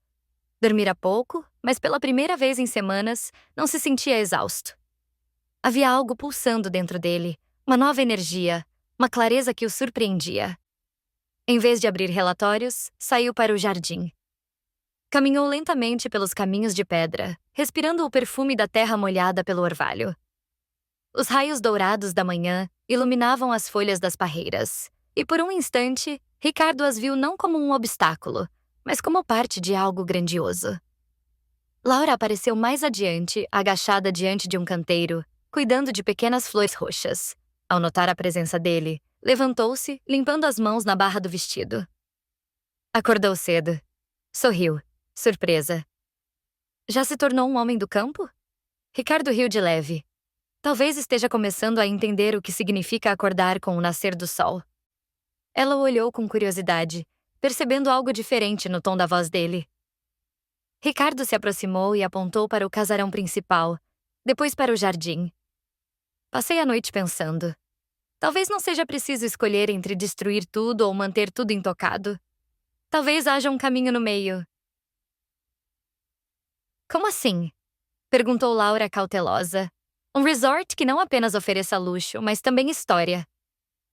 S1: Dormira pouco, mas pela primeira vez em semanas, não se sentia exausto. Havia algo pulsando dentro dele, uma nova energia, uma clareza que o surpreendia. Em vez de abrir relatórios, saiu para o jardim. Caminhou lentamente pelos caminhos de pedra, respirando o perfume da terra molhada pelo orvalho. Os raios dourados da manhã iluminavam as folhas das parreiras, e por um instante, Ricardo as viu não como um obstáculo, mas como parte de algo grandioso. Laura apareceu mais adiante, agachada diante de um canteiro, cuidando de pequenas flores roxas. Ao notar a presença dele, levantou-se, limpando as mãos na barra do vestido. Acordou cedo. Sorriu, surpresa. Já se tornou um homem do campo? Ricardo riu de leve. Talvez esteja começando a entender o que significa acordar com o nascer do sol. Ela o olhou com curiosidade, percebendo algo diferente no tom da voz dele. Ricardo se aproximou e apontou para o casarão principal, depois para o jardim. Passei a noite pensando. Talvez não seja preciso escolher entre destruir tudo ou manter tudo intocado. Talvez haja um caminho no meio. Como assim? Perguntou Laura cautelosa. Um resort que não apenas ofereça luxo, mas também história.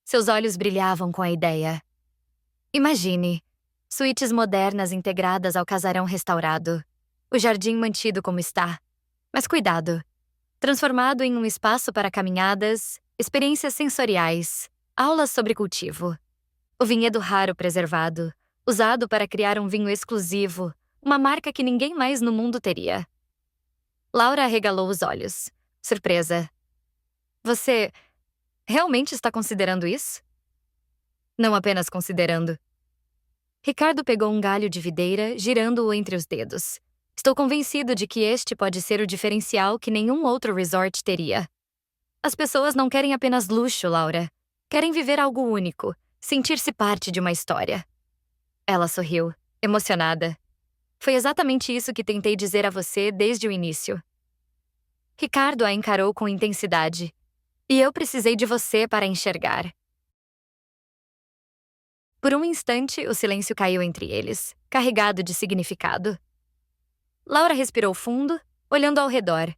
S1: Seus olhos brilhavam com a ideia. Imagine, suítes modernas integradas ao casarão restaurado. O jardim mantido como está. Mas cuidado. Transformado em um espaço para caminhadas, experiências sensoriais, aulas sobre cultivo. O vinhedo raro preservado, usado para criar um vinho exclusivo, uma marca que ninguém mais no mundo teria. Laura arregalou os olhos, surpresa. Você realmente está considerando isso? Não apenas considerando. Ricardo pegou um galho de videira, girando-o entre os dedos. Estou convencido de que este pode ser o diferencial que nenhum outro resort teria. As pessoas não querem apenas luxo, Laura. Querem viver algo único, sentir-se parte de uma história. Ela sorriu, emocionada. Foi exatamente isso que tentei dizer a você desde o início. Ricardo a encarou com intensidade. E eu precisei de você para enxergar. Por um instante, o silêncio caiu entre eles, carregado de significado. Laura respirou fundo, olhando ao redor.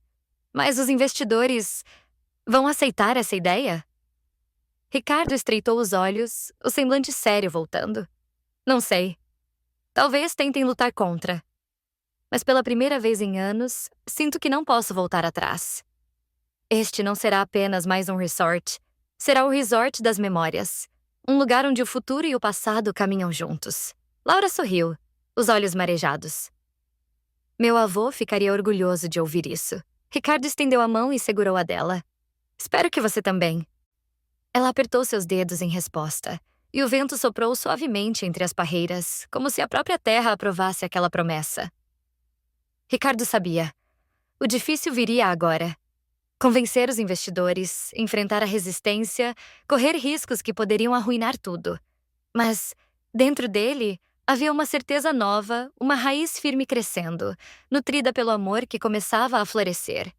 S1: Mas os investidores vão aceitar essa ideia? Ricardo estreitou os olhos, o semblante sério voltando. Não sei. Talvez tentem lutar contra. Mas pela primeira vez em anos, sinto que não posso voltar atrás. Este não será apenas mais um resort. Será o resort das memórias. Um lugar onde o futuro e o passado caminham juntos. Laura sorriu, os olhos marejados. Meu avô ficaria orgulhoso de ouvir isso. Ricardo estendeu a mão e segurou a dela. Espero que você também. Ela apertou seus dedos em resposta, e o vento soprou suavemente entre as parreiras, como se a própria terra aprovasse aquela promessa. Ricardo sabia. O difícil viria agora. Convencer os investidores, enfrentar a resistência, correr riscos que poderiam arruinar tudo. Mas, dentro dele, havia uma certeza nova, uma raiz firme crescendo, nutrida pelo amor que começava a florescer.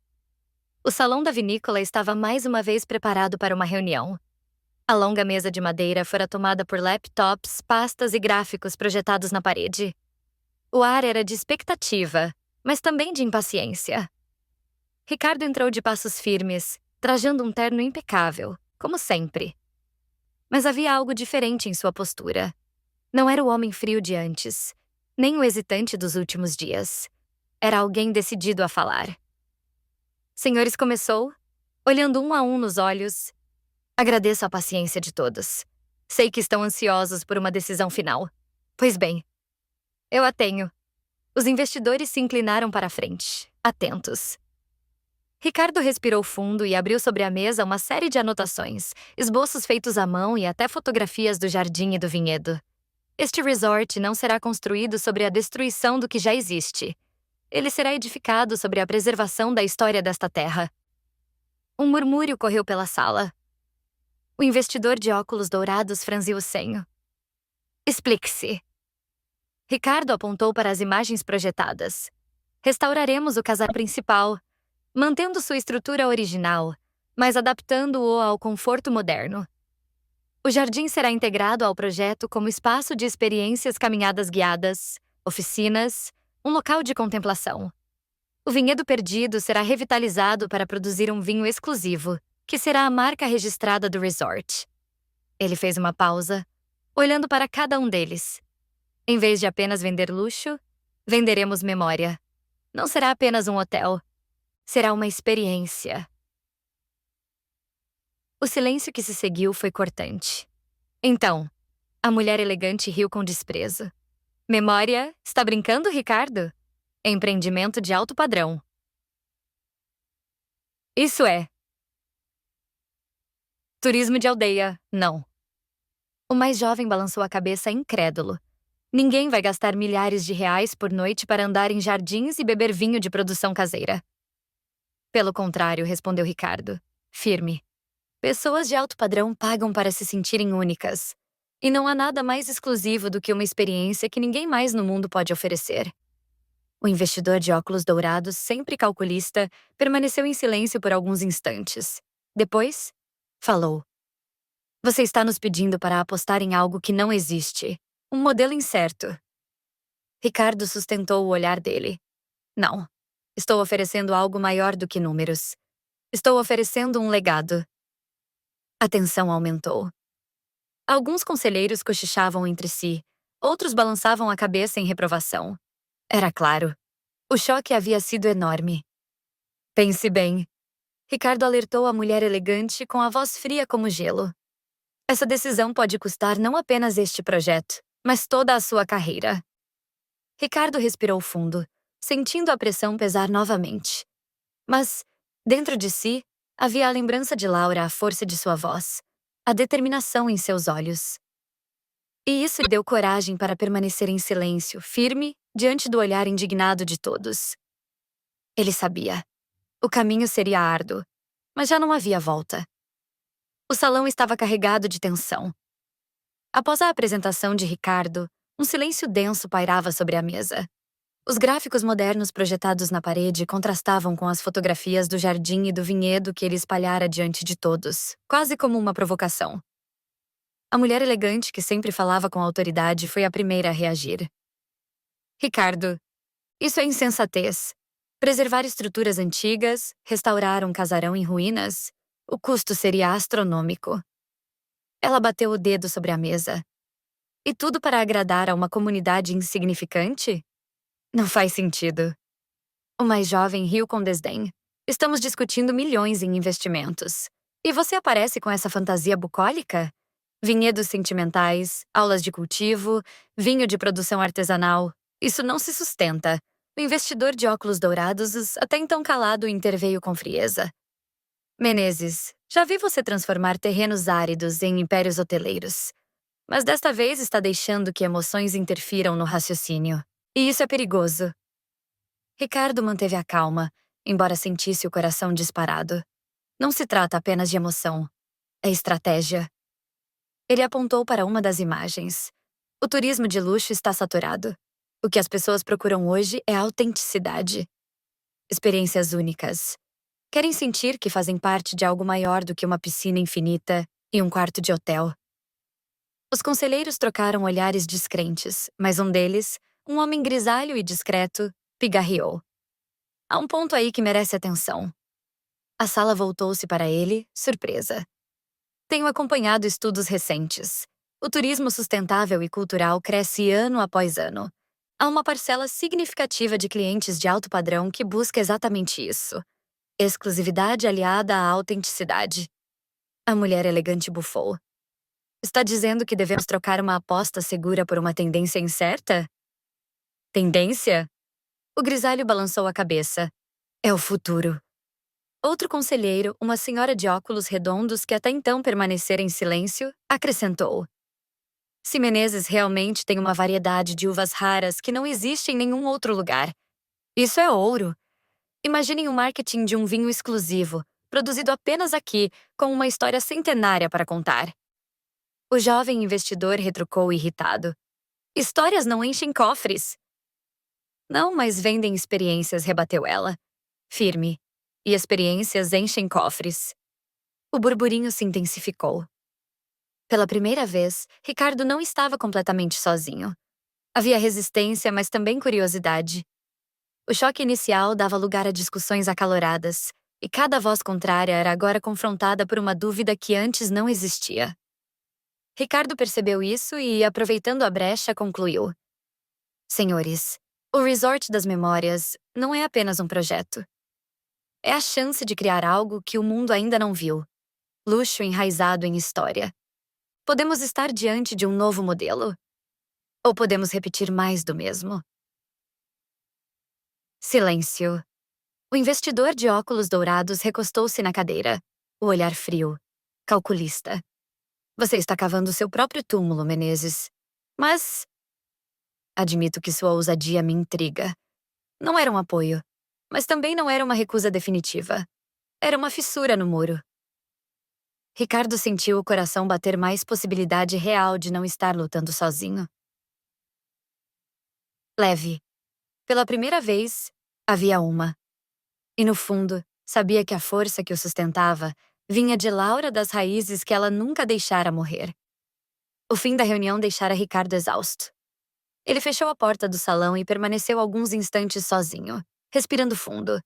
S1: O salão da vinícola estava mais uma vez preparado para uma reunião. A longa mesa de madeira fora tomada por laptops, pastas e gráficos projetados na parede. O ar era de expectativa, mas também de impaciência. Ricardo entrou de passos firmes, trajando um terno impecável, como sempre. Mas havia algo diferente em sua postura. Não era o homem frio de antes, nem o hesitante dos últimos dias. Era alguém decidido a falar. Senhores, começou, olhando um a um nos olhos. Agradeço a paciência de todos. Sei que estão ansiosos por uma decisão final. Pois bem, eu a tenho. Os investidores se inclinaram para a frente, atentos. Ricardo respirou fundo e abriu sobre a mesa uma série de anotações, esboços feitos à mão e até fotografias do jardim e do vinhedo. Este resort não será construído sobre a destruição do que já existe. Ele será edificado sobre a preservação da história desta terra. Um murmúrio correu pela sala. O investidor de óculos dourados franziu o senho. Explique-se. Ricardo apontou para as imagens projetadas. Restauraremos o casarão principal, mantendo sua estrutura original, mas adaptando-o ao conforto moderno. O jardim será integrado ao projeto como espaço de experiências, caminhadas guiadas, oficinas, um local de contemplação. O vinhedo perdido será revitalizado para produzir um vinho exclusivo, que será a marca registrada do resort. Ele fez uma pausa, olhando para cada um deles. Em vez de apenas vender luxo, venderemos memória. Não será apenas um hotel. Será uma experiência. O silêncio que se seguiu foi cortante. Então, a mulher elegante riu com desprezo. Memória? Está brincando, Ricardo? Empreendimento de alto padrão. Isso é. Turismo de aldeia, não. O mais jovem balançou a cabeça incrédulo. Ninguém vai gastar milhares de reais por noite para andar em jardins e beber vinho de produção caseira. Pelo contrário, respondeu Ricardo, firme. Pessoas de alto padrão pagam para se sentirem únicas. E não há nada mais exclusivo do que uma experiência que ninguém mais no mundo pode oferecer. O investidor de óculos dourados, sempre calculista, permaneceu em silêncio por alguns instantes. Depois, falou. Você está nos pedindo para apostar em algo que não existe. Um modelo incerto. Ricardo sustentou o olhar dele. Não. Estou oferecendo algo maior do que números. Estou oferecendo um legado. A tensão aumentou. Alguns conselheiros cochichavam entre si, outros balançavam a cabeça em reprovação. Era claro. O choque havia sido enorme. Pense bem. Ricardo alertou a mulher elegante com a voz fria como gelo. Essa decisão pode custar não apenas este projeto, mas toda a sua carreira. Ricardo respirou fundo, sentindo a pressão pesar novamente. Mas, dentro de si, havia a lembrança de Laura, a força de sua voz, a determinação em seus olhos. E isso lhe deu coragem para permanecer em silêncio, firme, diante do olhar indignado de todos. Ele sabia. O caminho seria árduo, mas já não havia volta. O salão estava carregado de tensão. Após a apresentação de Ricardo, um silêncio denso pairava sobre a mesa. Os gráficos modernos projetados na parede contrastavam com as fotografias do jardim e do vinhedo que ele espalhara diante de todos, quase como uma provocação. A mulher elegante que sempre falava com autoridade foi a primeira a reagir. Ricardo, isso é insensatez. Preservar estruturas antigas, restaurar um casarão em ruínas, o custo seria astronômico. Ela bateu o dedo sobre a mesa. E tudo para agradar a uma comunidade insignificante? Não faz sentido. O mais jovem riu com desdém. Estamos discutindo milhões em investimentos. E você aparece com essa fantasia bucólica? Vinhedos sentimentais, aulas de cultivo, vinho de produção artesanal. Isso não se sustenta. O investidor de óculos dourados, até então calado, interveio com frieza. Menezes, já vi você transformar terrenos áridos em impérios hoteleiros. Mas desta vez está deixando que emoções interfiram no raciocínio. E isso é perigoso. Ricardo manteve a calma, embora sentisse o coração disparado. Não se trata apenas de emoção. É estratégia. Ele apontou para uma das imagens. O turismo de luxo está saturado. O que as pessoas procuram hoje é autenticidade. Experiências únicas. Querem sentir que fazem parte de algo maior do que uma piscina infinita e um quarto de hotel. Os conselheiros trocaram olhares descrentes, mas um deles, um homem grisalho e discreto, pigarreou. Há um ponto aí que merece atenção. A sala voltou-se para ele, surpresa. Tenho acompanhado estudos recentes. O turismo sustentável e cultural cresce ano após ano. Há uma parcela significativa de clientes de alto padrão que busca exatamente isso. Exclusividade aliada à autenticidade. A mulher elegante bufou. Está dizendo que devemos trocar uma aposta segura por uma tendência incerta? Tendência? O grisalho balançou a cabeça. É o futuro. Outro conselheiro, uma senhora de óculos redondos que até então permanecera em silêncio, acrescentou. Se Menezes realmente tem uma variedade de uvas raras que não existe em nenhum outro lugar. Isso é ouro. Imaginem o marketing de um vinho exclusivo, produzido apenas aqui, com uma história centenária para contar. O jovem investidor retrucou irritado. Histórias não enchem cofres. Não, mas vendem experiências, rebateu ela. Firme. E experiências enchem cofres. O burburinho se intensificou. Pela primeira vez, Ricardo não estava completamente sozinho. Havia resistência, mas também curiosidade. O choque inicial dava lugar a discussões acaloradas, e cada voz contrária era agora confrontada por uma dúvida que antes não existia. Ricardo percebeu isso e, aproveitando a brecha, concluiu. Senhores, o Resort das Memórias não é apenas um projeto. É a chance de criar algo que o mundo ainda não viu. Luxo enraizado em história. Podemos estar diante de um novo modelo? Ou podemos repetir mais do mesmo? Silêncio. O investidor de óculos dourados recostou-se na cadeira, o olhar frio, calculista. Você está cavando seu próprio túmulo, Menezes. Mas... Admito que sua ousadia me intriga. Não era um apoio, mas também não era uma recusa definitiva. Era uma fissura no muro. Ricardo sentiu o coração bater mais possibilidade real de não estar lutando sozinho. Leve. Pela primeira vez, havia uma. E no fundo, sabia que a força que o sustentava vinha de Laura das raízes que ela nunca deixara morrer. O fim da reunião deixara Ricardo exausto. Ele fechou a porta do salão e permaneceu alguns instantes sozinho, respirando fundo.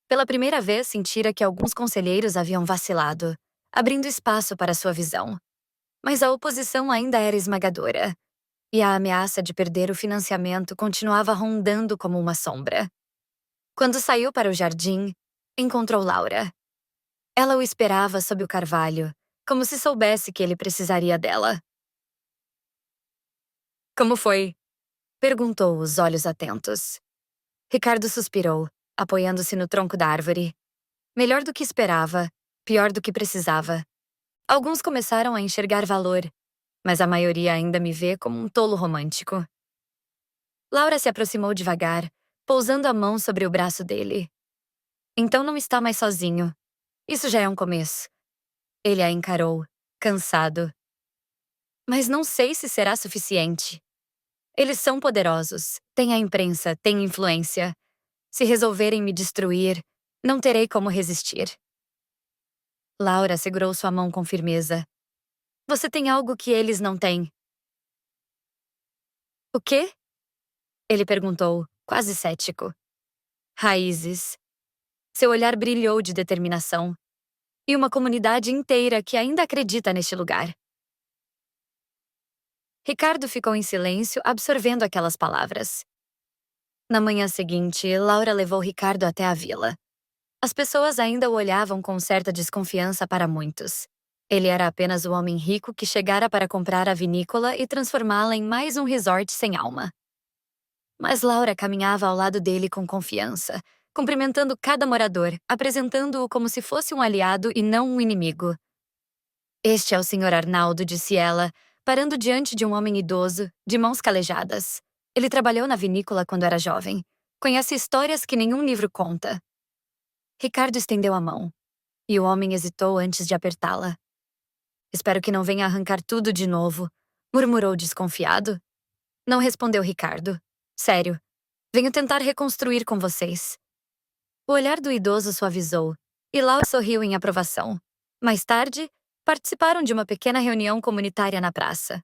S1: Pela primeira vez, sentira que alguns conselheiros haviam vacilado, abrindo espaço para sua visão. Mas a oposição ainda era esmagadora, e a ameaça de perder o financiamento continuava rondando como uma sombra. Quando saiu para o jardim, encontrou Laura. Ela o esperava sob o carvalho, como se soubesse que ele precisaria dela. Como foi? Perguntou, os olhos atentos. Ricardo suspirou, apoiando-se no tronco da árvore. Melhor do que esperava, pior do que precisava. Alguns começaram a enxergar valor, mas a maioria ainda me vê como um tolo romântico. Laura se aproximou devagar, pousando a mão sobre o braço dele. Então não está mais sozinho. Isso já é um começo. Ele a encarou, cansado. Mas não sei se será suficiente. Eles são poderosos, têm a imprensa, têm influência. Se resolverem me destruir, não terei como resistir. Laura segurou sua mão com firmeza. Você tem algo que eles não têm. O quê? Ele perguntou, quase cético. Raízes. Seu olhar brilhou de determinação. E uma comunidade inteira que ainda acredita neste lugar. Ricardo ficou em silêncio, absorvendo aquelas palavras. Na manhã seguinte, Laura levou Ricardo até a vila. As pessoas ainda o olhavam com certa desconfiança para muitos. Ele era apenas o homem rico que chegara para comprar a vinícola e transformá-la em mais um resort sem alma. Mas Laura caminhava ao lado dele com confiança, cumprimentando cada morador, apresentando-o como se fosse um aliado e não um inimigo. Este é o Sr. Arnaldo, disse ela, parando diante de um homem idoso, de mãos calejadas. Ele trabalhou na vinícola quando era jovem. Conhece histórias que nenhum livro conta. Ricardo estendeu a mão, e o homem hesitou antes de apertá-la. Espero que não venha arrancar tudo de novo, murmurou desconfiado. Não respondeu Ricardo. Sério, venho tentar reconstruir com vocês. O olhar do idoso suavizou, e Laura sorriu em aprovação. Mais tarde, participaram de uma pequena reunião comunitária na praça.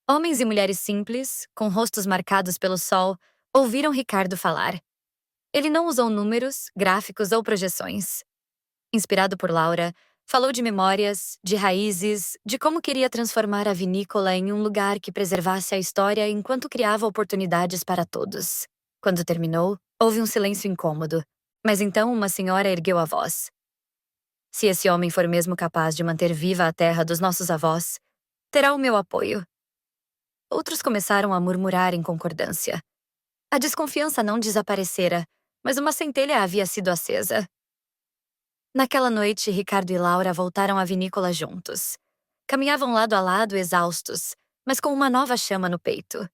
S1: Homens e mulheres simples, com rostos marcados pelo sol, ouviram Ricardo falar. Ele não usou números, gráficos ou projeções. Inspirado por Laura, falou de memórias, de raízes, de como queria transformar a vinícola em um lugar que preservasse a história enquanto criava oportunidades para todos. Quando terminou, houve um silêncio incômodo, mas então uma senhora ergueu a voz. Se esse homem for mesmo capaz de manter viva a terra dos nossos avós, terá o meu apoio. Outros começaram a murmurar em concordância. A desconfiança não desaparecera, mas uma centelha havia sido acesa. Naquela noite, Ricardo e Laura voltaram à vinícola juntos. Caminhavam lado a lado, exaustos, mas com uma nova chama no peito.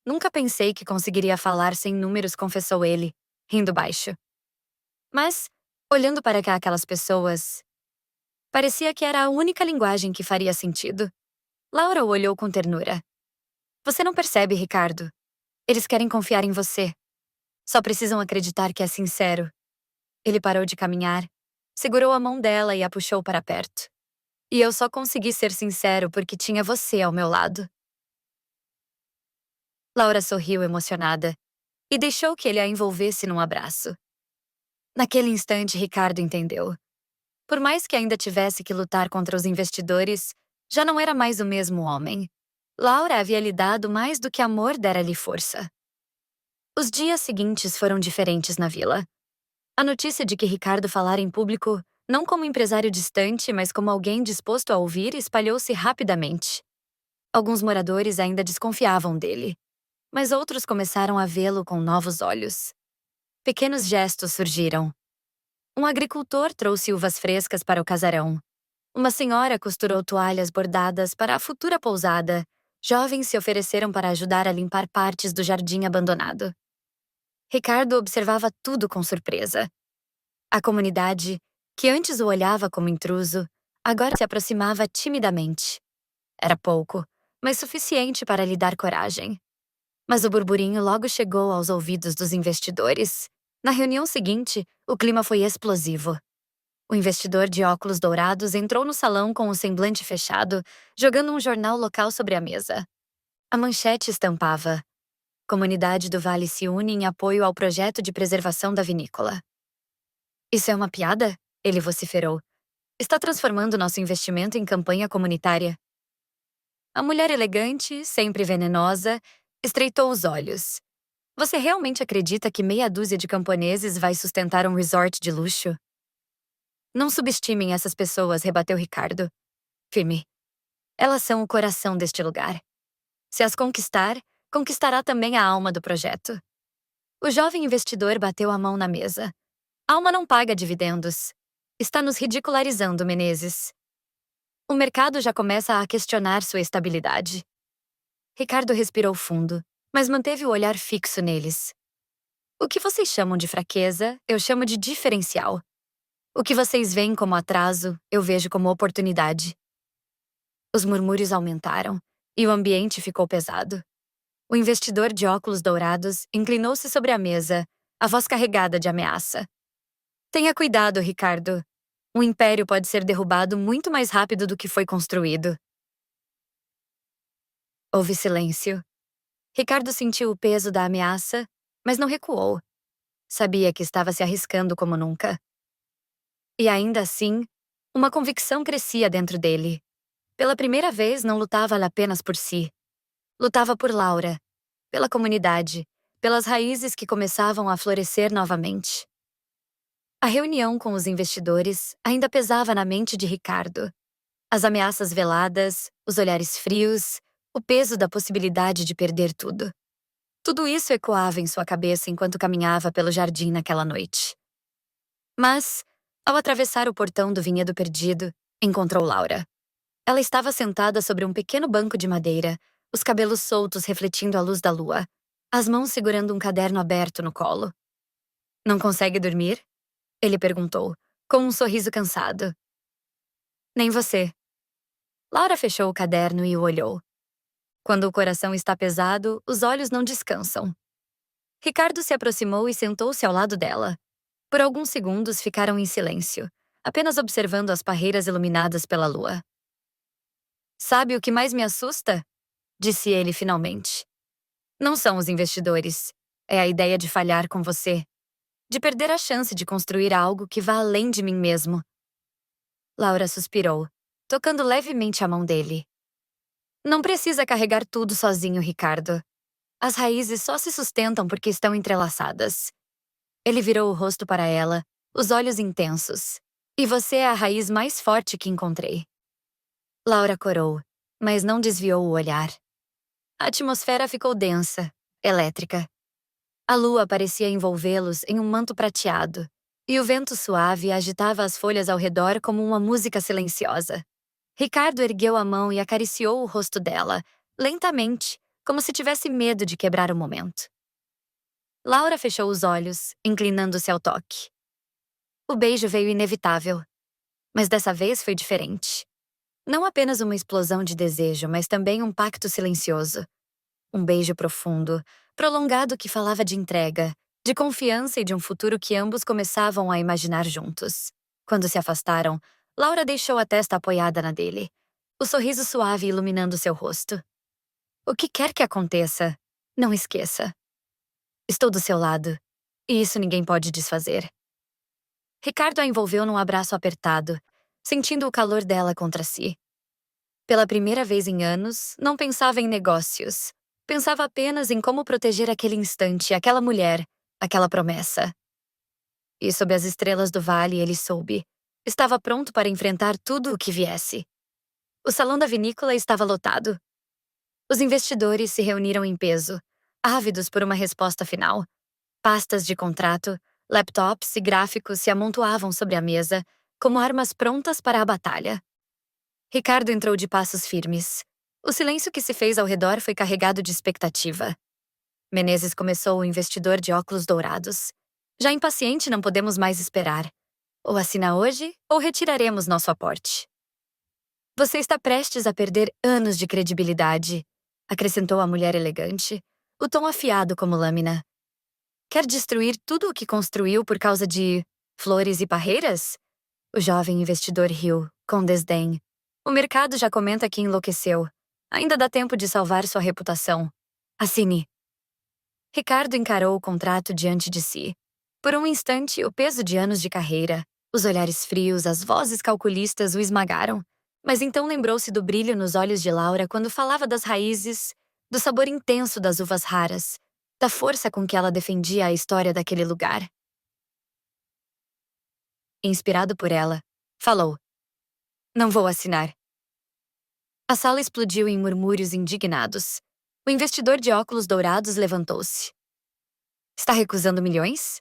S1: Nunca pensei que conseguiria falar sem números, confessou ele, rindo baixo. Mas, olhando para aquelas pessoas, parecia que era a única linguagem que faria sentido. Laura o olhou com ternura. Você não percebe, Ricardo. Eles querem confiar em você. Só precisam acreditar que é sincero. Ele parou de caminhar, segurou a mão dela e a puxou para perto. E eu só consegui ser sincero porque tinha você ao meu lado. Laura sorriu emocionada e deixou que ele a envolvesse num abraço. Naquele instante, Ricardo entendeu. Por mais que ainda tivesse que lutar contra os investidores, já não era mais o mesmo homem. Laura havia lhe dado mais do que amor dera-lhe força. Os dias seguintes foram diferentes na vila. A notícia de que Ricardo falara em público, não como empresário distante, mas como alguém disposto a ouvir, espalhou-se rapidamente. Alguns moradores ainda desconfiavam dele, mas outros começaram a vê-lo com novos olhos. Pequenos gestos surgiram. Um agricultor trouxe uvas frescas para o casarão. Uma senhora costurou toalhas bordadas para a futura pousada. Jovens se ofereceram para ajudar a limpar partes do jardim abandonado. Ricardo observava tudo com surpresa. A comunidade, que antes o olhava como intruso, agora se aproximava timidamente. Era pouco, mas suficiente para lhe dar coragem. Mas o burburinho logo chegou aos ouvidos dos investidores. Na reunião seguinte, o clima foi explosivo. O investidor de óculos dourados entrou no salão com o semblante fechado, jogando um jornal local sobre a mesa. A manchete estampava: Comunidade do Vale se une em apoio ao projeto de preservação da vinícola. Isso é uma piada? Ele vociferou. Está transformando nosso investimento em campanha comunitária. A mulher elegante, sempre venenosa, estreitou os olhos. Você realmente acredita que meia dúzia de camponeses vai sustentar um resort de luxo? Não subestimem essas pessoas, rebateu Ricardo. Firme. Elas são o coração deste lugar. Se as conquistar, conquistará também a alma do projeto. O jovem investidor bateu a mão na mesa. Alma não paga dividendos. Está nos ridicularizando, Menezes. O mercado já começa a questionar sua estabilidade. Ricardo respirou fundo, mas manteve o olhar fixo neles. O que vocês chamam de fraqueza, eu chamo de diferencial. O que vocês veem como atraso, eu vejo como oportunidade. Os murmúrios aumentaram, e o ambiente ficou pesado. O investidor de óculos dourados inclinou-se sobre a mesa, a voz carregada de ameaça. Tenha cuidado, Ricardo. Um império pode ser derrubado muito mais rápido do que foi construído. Houve silêncio. Ricardo sentiu o peso da ameaça, mas não recuou. Sabia que estava se arriscando como nunca. E ainda assim, uma convicção crescia dentro dele. Pela primeira vez, não lutava apenas por si. Lutava por Laura, pela comunidade, pelas raízes que começavam a florescer novamente. A reunião com os investidores ainda pesava na mente de Ricardo. As ameaças veladas, os olhares frios, o peso da possibilidade de perder tudo. Tudo isso ecoava em sua cabeça enquanto caminhava pelo jardim naquela noite. Mas, ao atravessar o portão do vinhedo perdido, encontrou Laura. Ela estava sentada sobre um pequeno banco de madeira, os cabelos soltos refletindo a luz da lua, as mãos segurando um caderno aberto no colo. Não consegue dormir? Ele perguntou, com um sorriso cansado. Nem você. Laura fechou o caderno e o olhou. Quando o coração está pesado, os olhos não descansam. Ricardo se aproximou e sentou-se ao lado dela. Por alguns segundos ficaram em silêncio, apenas observando as parreiras iluminadas pela lua. Sabe o que mais me assusta? Disse ele finalmente. Não são os investidores. É a ideia de falhar com você. De perder a chance de construir algo que vá além de mim mesmo. Laura suspirou, tocando levemente a mão dele. Não precisa carregar tudo sozinho, Ricardo. As raízes só se sustentam porque estão entrelaçadas. Ele virou o rosto para ela, os olhos intensos. E você é a raiz mais forte que encontrei. Laura corou, mas não desviou o olhar. A atmosfera ficou densa, elétrica. A lua parecia envolvê-los em um manto prateado, e o vento suave agitava as folhas ao redor como uma música silenciosa. Ricardo ergueu a mão e acariciou o rosto dela, lentamente, como se tivesse medo de quebrar o momento. Laura fechou os olhos, inclinando-se ao toque. O beijo veio inevitável, mas dessa vez foi diferente. Não apenas uma explosão de desejo, mas também um pacto silencioso. Um beijo profundo, prolongado que falava de entrega, de confiança e de um futuro que ambos começavam a imaginar juntos. Quando se afastaram, Laura deixou a testa apoiada na dele, o sorriso suave iluminando seu rosto. O que quer que aconteça, não esqueça. Estou do seu lado, e isso ninguém pode desfazer. Ricardo a envolveu num abraço apertado, sentindo o calor dela contra si. Pela primeira vez em anos, não pensava em negócios. Pensava apenas em como proteger aquele instante, aquela mulher, aquela promessa. E sob as estrelas do vale ele soube. Estava pronto para enfrentar tudo o que viesse. O salão da vinícola estava lotado. Os investidores se reuniram em peso, ávidos por uma resposta final. Pastas de contrato, laptops e gráficos se amontoavam sobre a mesa, como armas prontas para a batalha. Ricardo entrou de passos firmes. O silêncio que se fez ao redor foi carregado de expectativa. Menezes começou o investidor de óculos dourados. Já impaciente, não podemos mais esperar. Ou assina hoje, ou retiraremos nosso aporte. Você está prestes a perder anos de credibilidade, acrescentou a mulher elegante, o tom afiado como lâmina. Quer destruir tudo o que construiu por causa de flores e parreiras? O jovem investidor riu, com desdém. O mercado já comenta que enlouqueceu. Ainda dá tempo de salvar sua reputação. Assine. Ricardo encarou o contrato diante de si. Por um instante, o peso de anos de carreira, os olhares frios, as vozes calculistas o esmagaram. Mas então lembrou-se do brilho nos olhos de Laura quando falava das raízes, do sabor intenso das uvas raras, da força com que ela defendia a história daquele lugar. Inspirado por ela, falou. Não vou assinar. A sala explodiu em murmúrios indignados. O investidor de óculos dourados levantou-se. Está recusando milhões?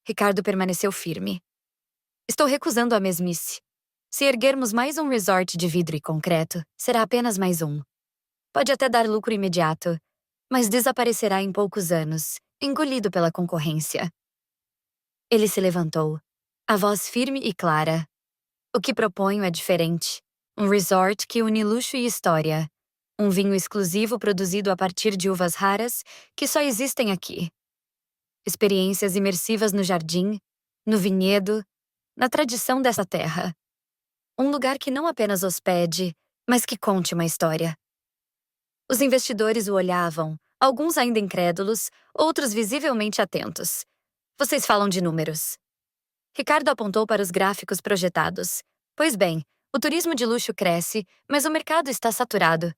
S1: Ricardo permaneceu firme. Estou recusando a mesmice. Se erguermos mais um resort de vidro e concreto, será apenas mais um. Pode até dar lucro imediato, mas desaparecerá em poucos anos, engolido pela concorrência. Ele se levantou, a voz firme e clara. O que proponho é diferente. Um resort que une luxo e história. Um vinho exclusivo produzido a partir de uvas raras que só existem aqui. Experiências imersivas no jardim, no vinhedo, na tradição dessa terra. Um lugar que não apenas hospede, mas que conte uma história. Os investidores o olhavam, alguns ainda incrédulos, outros visivelmente atentos. Vocês falam de números. Ricardo apontou para os gráficos projetados. Pois bem, o turismo de luxo cresce, mas o mercado está saturado.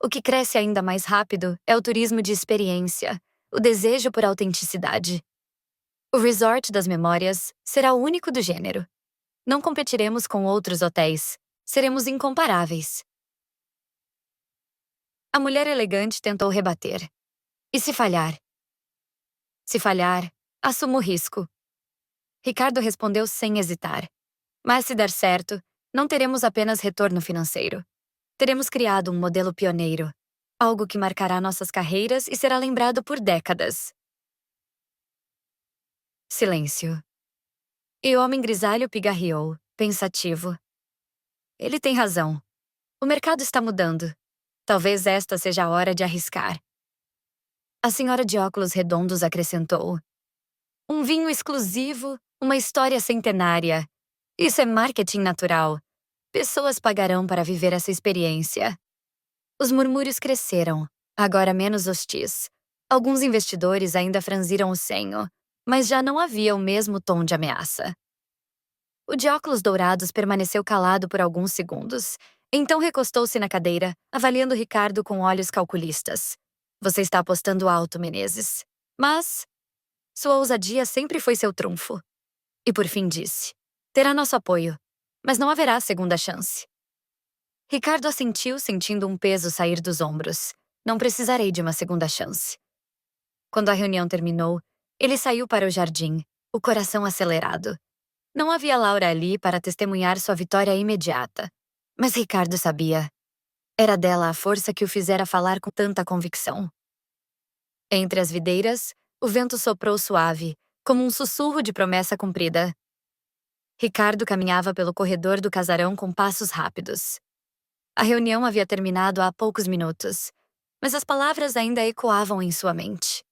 S1: O que cresce ainda mais rápido é o turismo de experiência, o desejo por autenticidade. O Resort das Memórias será o único do gênero. Não competiremos com outros hotéis. Seremos incomparáveis. A mulher elegante tentou rebater. E se falhar? Se falhar, assumo o risco. Ricardo respondeu sem hesitar. Mas se der certo, não teremos apenas retorno financeiro. Teremos criado um modelo pioneiro. Algo que marcará nossas carreiras e será lembrado por décadas. Silêncio. E o homem grisalho pigarreou, pensativo. Ele tem razão. O mercado está mudando. Talvez esta seja a hora de arriscar. A senhora de óculos redondos acrescentou. Um vinho exclusivo, uma história centenária. Isso é marketing natural. Pessoas pagarão para viver essa experiência. Os murmúrios cresceram, agora menos hostis. Alguns investidores ainda franziram o senho, mas já não havia o mesmo tom de ameaça. O de óculos dourados permaneceu calado por alguns segundos. Então recostou-se na cadeira, avaliando Ricardo com olhos calculistas. Você está apostando alto, Menezes. Mas sua ousadia sempre foi seu trunfo. E por fim disse: terá nosso apoio, mas não haverá segunda chance. Ricardo assentiu, sentindo um peso sair dos ombros. Não precisarei de uma segunda chance. Quando a reunião terminou, ele saiu para o jardim, o coração acelerado. Não havia Laura ali para testemunhar sua vitória imediata. Mas Ricardo sabia. Era dela a força que o fizera falar com tanta convicção. Entre as videiras, o vento soprou suave, como um sussurro de promessa cumprida. Ricardo caminhava pelo corredor do casarão com passos rápidos. A reunião havia terminado há poucos minutos, mas as palavras ainda ecoavam em sua mente.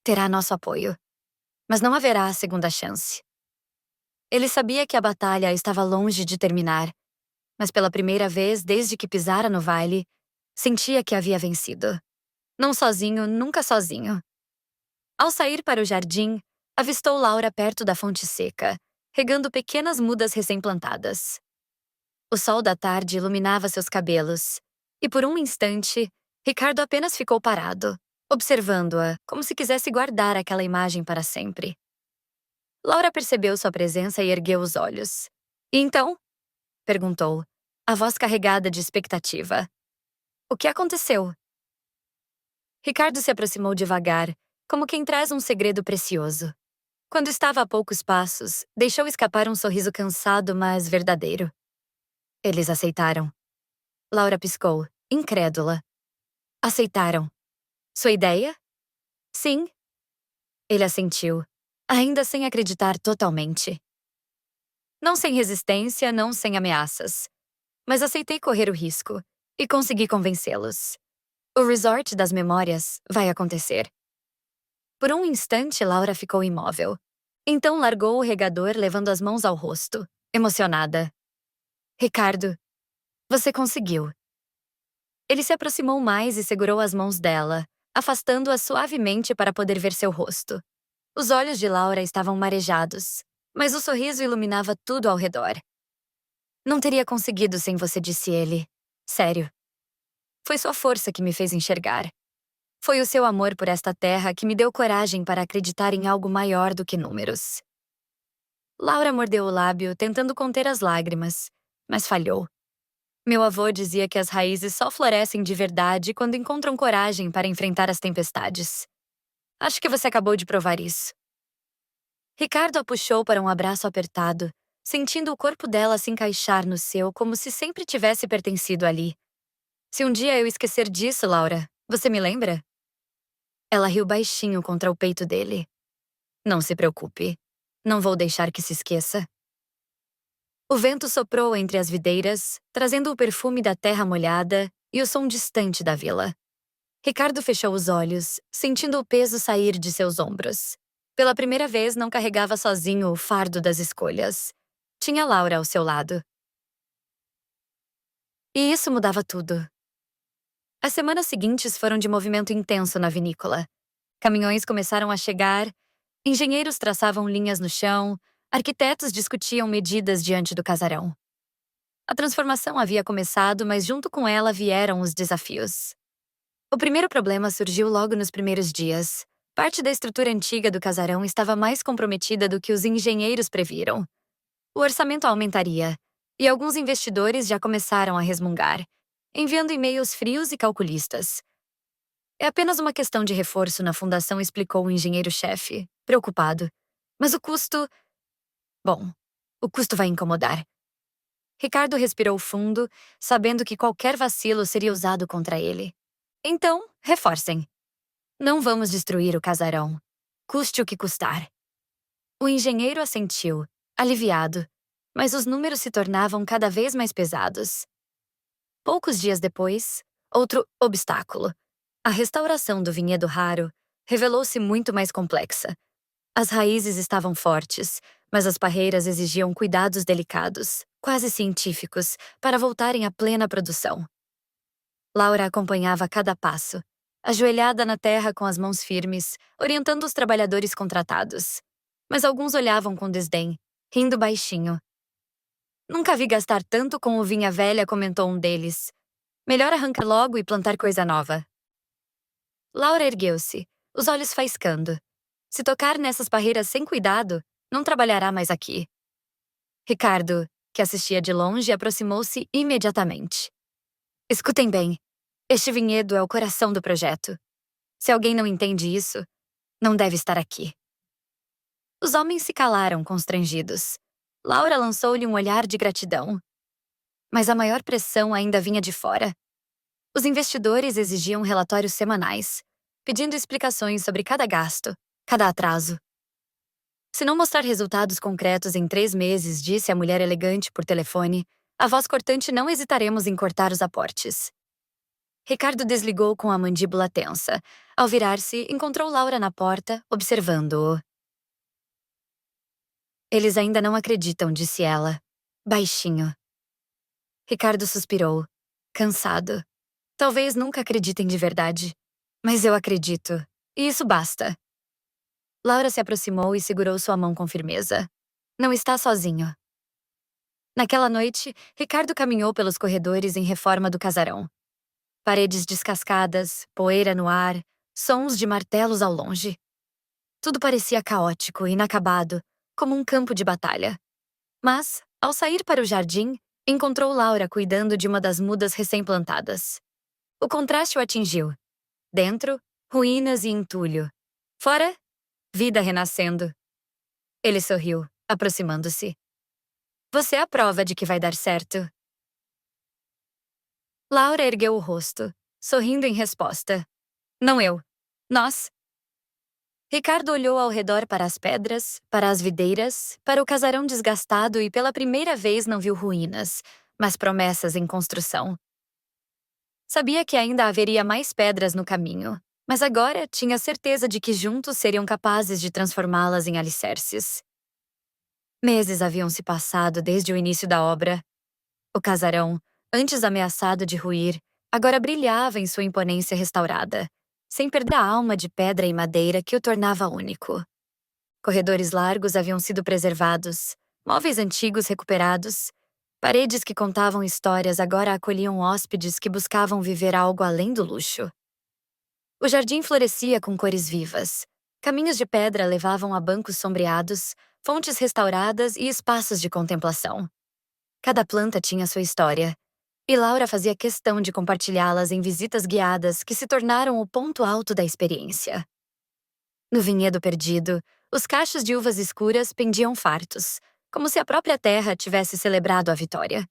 S1: Terá nosso apoio, mas não haverá segunda chance. Ele sabia que a batalha estava longe de terminar, mas pela primeira vez desde que pisara no vale, sentia que havia vencido. Não sozinho, nunca sozinho. Ao sair para o jardim, avistou Laura perto da fonte seca, regando pequenas mudas recém-plantadas. O sol da tarde iluminava seus cabelos, e por um instante, Ricardo apenas ficou parado, observando-a, como se quisesse guardar aquela imagem para sempre. Laura percebeu sua presença e ergueu os olhos. E então? Perguntou, a voz carregada de expectativa. O que aconteceu? Ricardo se aproximou devagar, como quem traz um segredo precioso. Quando estava a poucos passos, deixou escapar um sorriso cansado, mas verdadeiro. Eles aceitaram. Laura piscou, incrédula. Aceitaram. Sua ideia? Sim. Ele assentiu, ainda sem acreditar totalmente. Não sem resistência, não sem ameaças. Mas aceitei correr o risco e consegui convencê-los. O Resort das Memórias vai acontecer. Por um instante, Laura ficou imóvel. Então largou o regador, levando as mãos ao rosto, emocionada. Ricardo, você conseguiu. Ele se aproximou mais e segurou as mãos dela, afastando-a suavemente para poder ver seu rosto. Os olhos de Laura estavam marejados, mas o sorriso iluminava tudo ao redor. Não teria conseguido sem você, disse ele. Sério. Foi sua força que me fez enxergar. Foi o seu amor por esta terra que me deu coragem para acreditar em algo maior do que números. Laura mordeu o lábio, tentando conter as lágrimas, mas falhou. Meu avô dizia que as raízes só florescem de verdade quando encontram coragem para enfrentar as tempestades. Acho que você acabou de provar isso. Ricardo a puxou para um abraço apertado, sentindo o corpo dela se encaixar no seu como se sempre tivesse pertencido ali. Se um dia eu esquecer disso, Laura, você me lembra? Ela riu baixinho contra o peito dele. Não se preocupe. Não vou deixar que se esqueça. O vento soprou entre as videiras, trazendo o perfume da terra molhada e o som distante da vila. Ricardo fechou os olhos, sentindo o peso sair de seus ombros. Pela primeira vez, não carregava sozinho o fardo das escolhas. Tinha Laura ao seu lado. E isso mudava tudo. As semanas seguintes foram de movimento intenso na vinícola. Caminhões começaram a chegar, engenheiros traçavam linhas no chão, arquitetos discutiam medidas diante do casarão. A transformação havia começado, mas junto com ela vieram os desafios. O primeiro problema surgiu logo nos primeiros dias. Parte da estrutura antiga do casarão estava mais comprometida do que os engenheiros previram. O orçamento aumentaria, e alguns investidores já começaram a resmungar, enviando e-mails frios e calculistas. É apenas uma questão de reforço na fundação, explicou o engenheiro-chefe, preocupado. Mas o custo... Bom, o custo vai incomodar. Ricardo respirou fundo, sabendo que qualquer vacilo seria usado contra ele. Então, reforcem. Não vamos destruir o casarão, custe o que custar. O engenheiro assentiu, aliviado, mas os números se tornavam cada vez mais pesados. Poucos dias depois, outro obstáculo. A restauração do vinhedo raro revelou-se muito mais complexa. As raízes estavam fortes, mas as parreiras exigiam cuidados delicados, quase científicos, para voltarem à plena produção. Laura acompanhava cada passo, ajoelhada na terra com as mãos firmes, orientando os trabalhadores contratados. Mas alguns olhavam com desdém, rindo baixinho. Nunca vi gastar tanto com uvinha velha, comentou um deles. Melhor arrancar logo e plantar coisa nova. Laura ergueu-se, os olhos faiscando. Se tocar nessas parreiras sem cuidado, não trabalhará mais aqui. Ricardo, que assistia de longe, aproximou-se imediatamente. Escutem bem. Este vinhedo é o coração do projeto. Se alguém não entende isso, não deve estar aqui. Os homens se calaram, constrangidos. Laura lançou-lhe um olhar de gratidão. Mas a maior pressão ainda vinha de fora. Os investidores exigiam relatórios semanais, pedindo explicações sobre cada gasto, cada atraso. Se não mostrar resultados concretos em 3 meses, disse a mulher elegante por telefone, a voz cortante, não hesitaremos em cortar os aportes. Ricardo desligou com a mandíbula tensa. Ao virar-se, encontrou Laura na porta, observando-o. Eles ainda não acreditam, disse ela, baixinho. Ricardo suspirou, cansado. Talvez nunca acreditem de verdade. Mas eu acredito. E isso basta. Laura se aproximou e segurou sua mão com firmeza. Não está sozinho. Naquela noite, Ricardo caminhou pelos corredores em reforma do casarão. Paredes descascadas, poeira no ar, sons de martelos ao longe. Tudo parecia caótico, inacabado, como um campo de batalha. Mas, ao sair para o jardim, encontrou Laura cuidando de uma das mudas recém-plantadas. O contraste o atingiu. Dentro, ruínas e entulho. Fora, vida renascendo. Ele sorriu, aproximando-se. Você é a prova de que vai dar certo. Laura ergueu o rosto, sorrindo em resposta. Não eu. Nós. Ricardo olhou ao redor para as pedras, para as videiras, para o casarão desgastado e pela primeira vez não viu ruínas, mas promessas em construção. Sabia que ainda haveria mais pedras no caminho, mas agora tinha certeza de que juntos seriam capazes de transformá-las em alicerces. Meses haviam se passado desde o início da obra. O casarão, antes ameaçado de ruir, agora brilhava em sua imponência restaurada, sem perder a alma de pedra e madeira que o tornava único. Corredores largos haviam sido preservados, móveis antigos recuperados, paredes que contavam histórias agora acolhiam hóspedes que buscavam viver algo além do luxo. O jardim florescia com cores vivas. Caminhos de pedra levavam a bancos sombreados, fontes restauradas e espaços de contemplação. Cada planta tinha sua história, e Laura fazia questão de compartilhá-las em visitas guiadas que se tornaram o ponto alto da experiência. No vinhedo perdido, os cachos de uvas escuras pendiam fartos, como se a própria terra tivesse celebrado a vitória.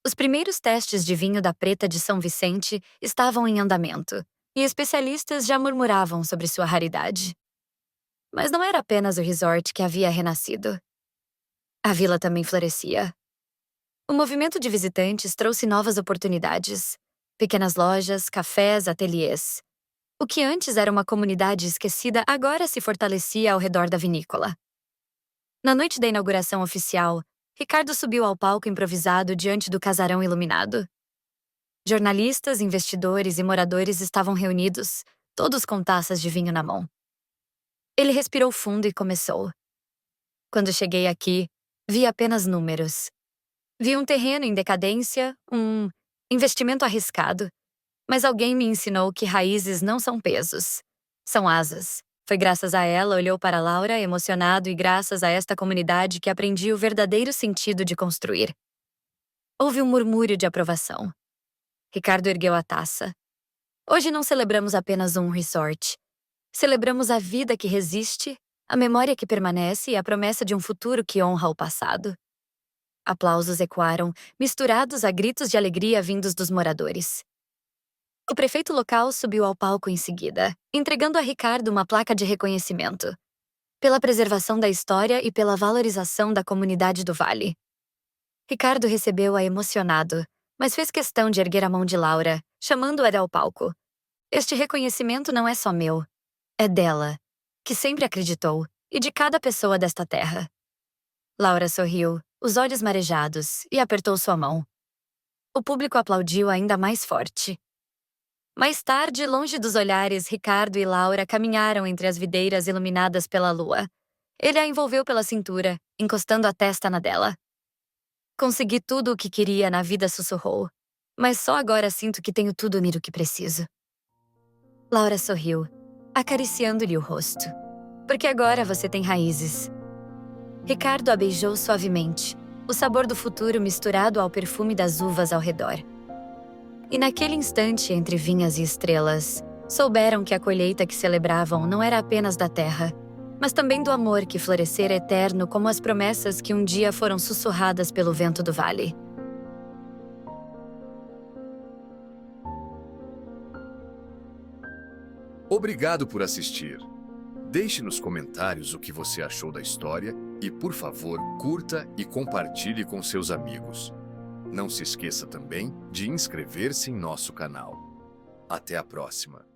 S1: Os primeiros testes de vinho da Preta de São Vicente estavam em andamento, e especialistas já murmuravam sobre sua raridade. Mas não era apenas o resort que havia renascido. A vila também florescia. O movimento de visitantes trouxe novas oportunidades. Pequenas lojas, cafés, ateliês. O que antes era uma comunidade esquecida agora se fortalecia ao redor da vinícola. Na noite da inauguração oficial, Ricardo subiu ao palco improvisado diante do casarão iluminado. Jornalistas, investidores e moradores estavam reunidos, todos com taças de vinho na mão. Ele respirou fundo e começou. Quando cheguei aqui, vi apenas números. Vi um terreno em decadência, um investimento arriscado. Mas alguém me ensinou que raízes não são pesos, são asas. Foi graças a ela, olhou para Laura, emocionado, e graças a esta comunidade que aprendi o verdadeiro sentido de construir. Houve um murmúrio de aprovação. Ricardo ergueu a taça. Hoje não celebramos apenas um resort. Celebramos a vida que resiste, a memória que permanece e a promessa de um futuro que honra o passado. Aplausos ecoaram, misturados a gritos de alegria vindos dos moradores. O prefeito local subiu ao palco em seguida, entregando a Ricardo uma placa de reconhecimento, pela preservação da história e pela valorização da comunidade do Vale. Ricardo recebeu-a emocionado, mas fez questão de erguer a mão de Laura, chamando-a ao palco. Este reconhecimento não é só meu, é dela, que sempre acreditou, e de cada pessoa desta terra. Laura sorriu, os olhos marejados, e apertou sua mão. O público aplaudiu ainda mais forte. Mais tarde, longe dos olhares, Ricardo e Laura caminharam entre as videiras iluminadas pela lua. Ele a envolveu pela cintura, encostando a testa na dela. Consegui tudo o que queria na vida, sussurrou. Mas só agora sinto que tenho tudo o que preciso. Laura sorriu, acariciando-lhe o rosto. Porque agora você tem raízes. Ricardo a beijou suavemente, o sabor do futuro misturado ao perfume das uvas ao redor. E naquele instante, entre vinhas e estrelas, souberam que a colheita que celebravam não era apenas da terra, mas também do amor que florescera eterno como as promessas que um dia foram sussurradas pelo vento do vale.
S2: Obrigado por assistir. Deixe nos comentários o que você achou da história e, por favor, curta e compartilhe com seus amigos. Não se esqueça também de inscrever-se em nosso canal. Até a próxima!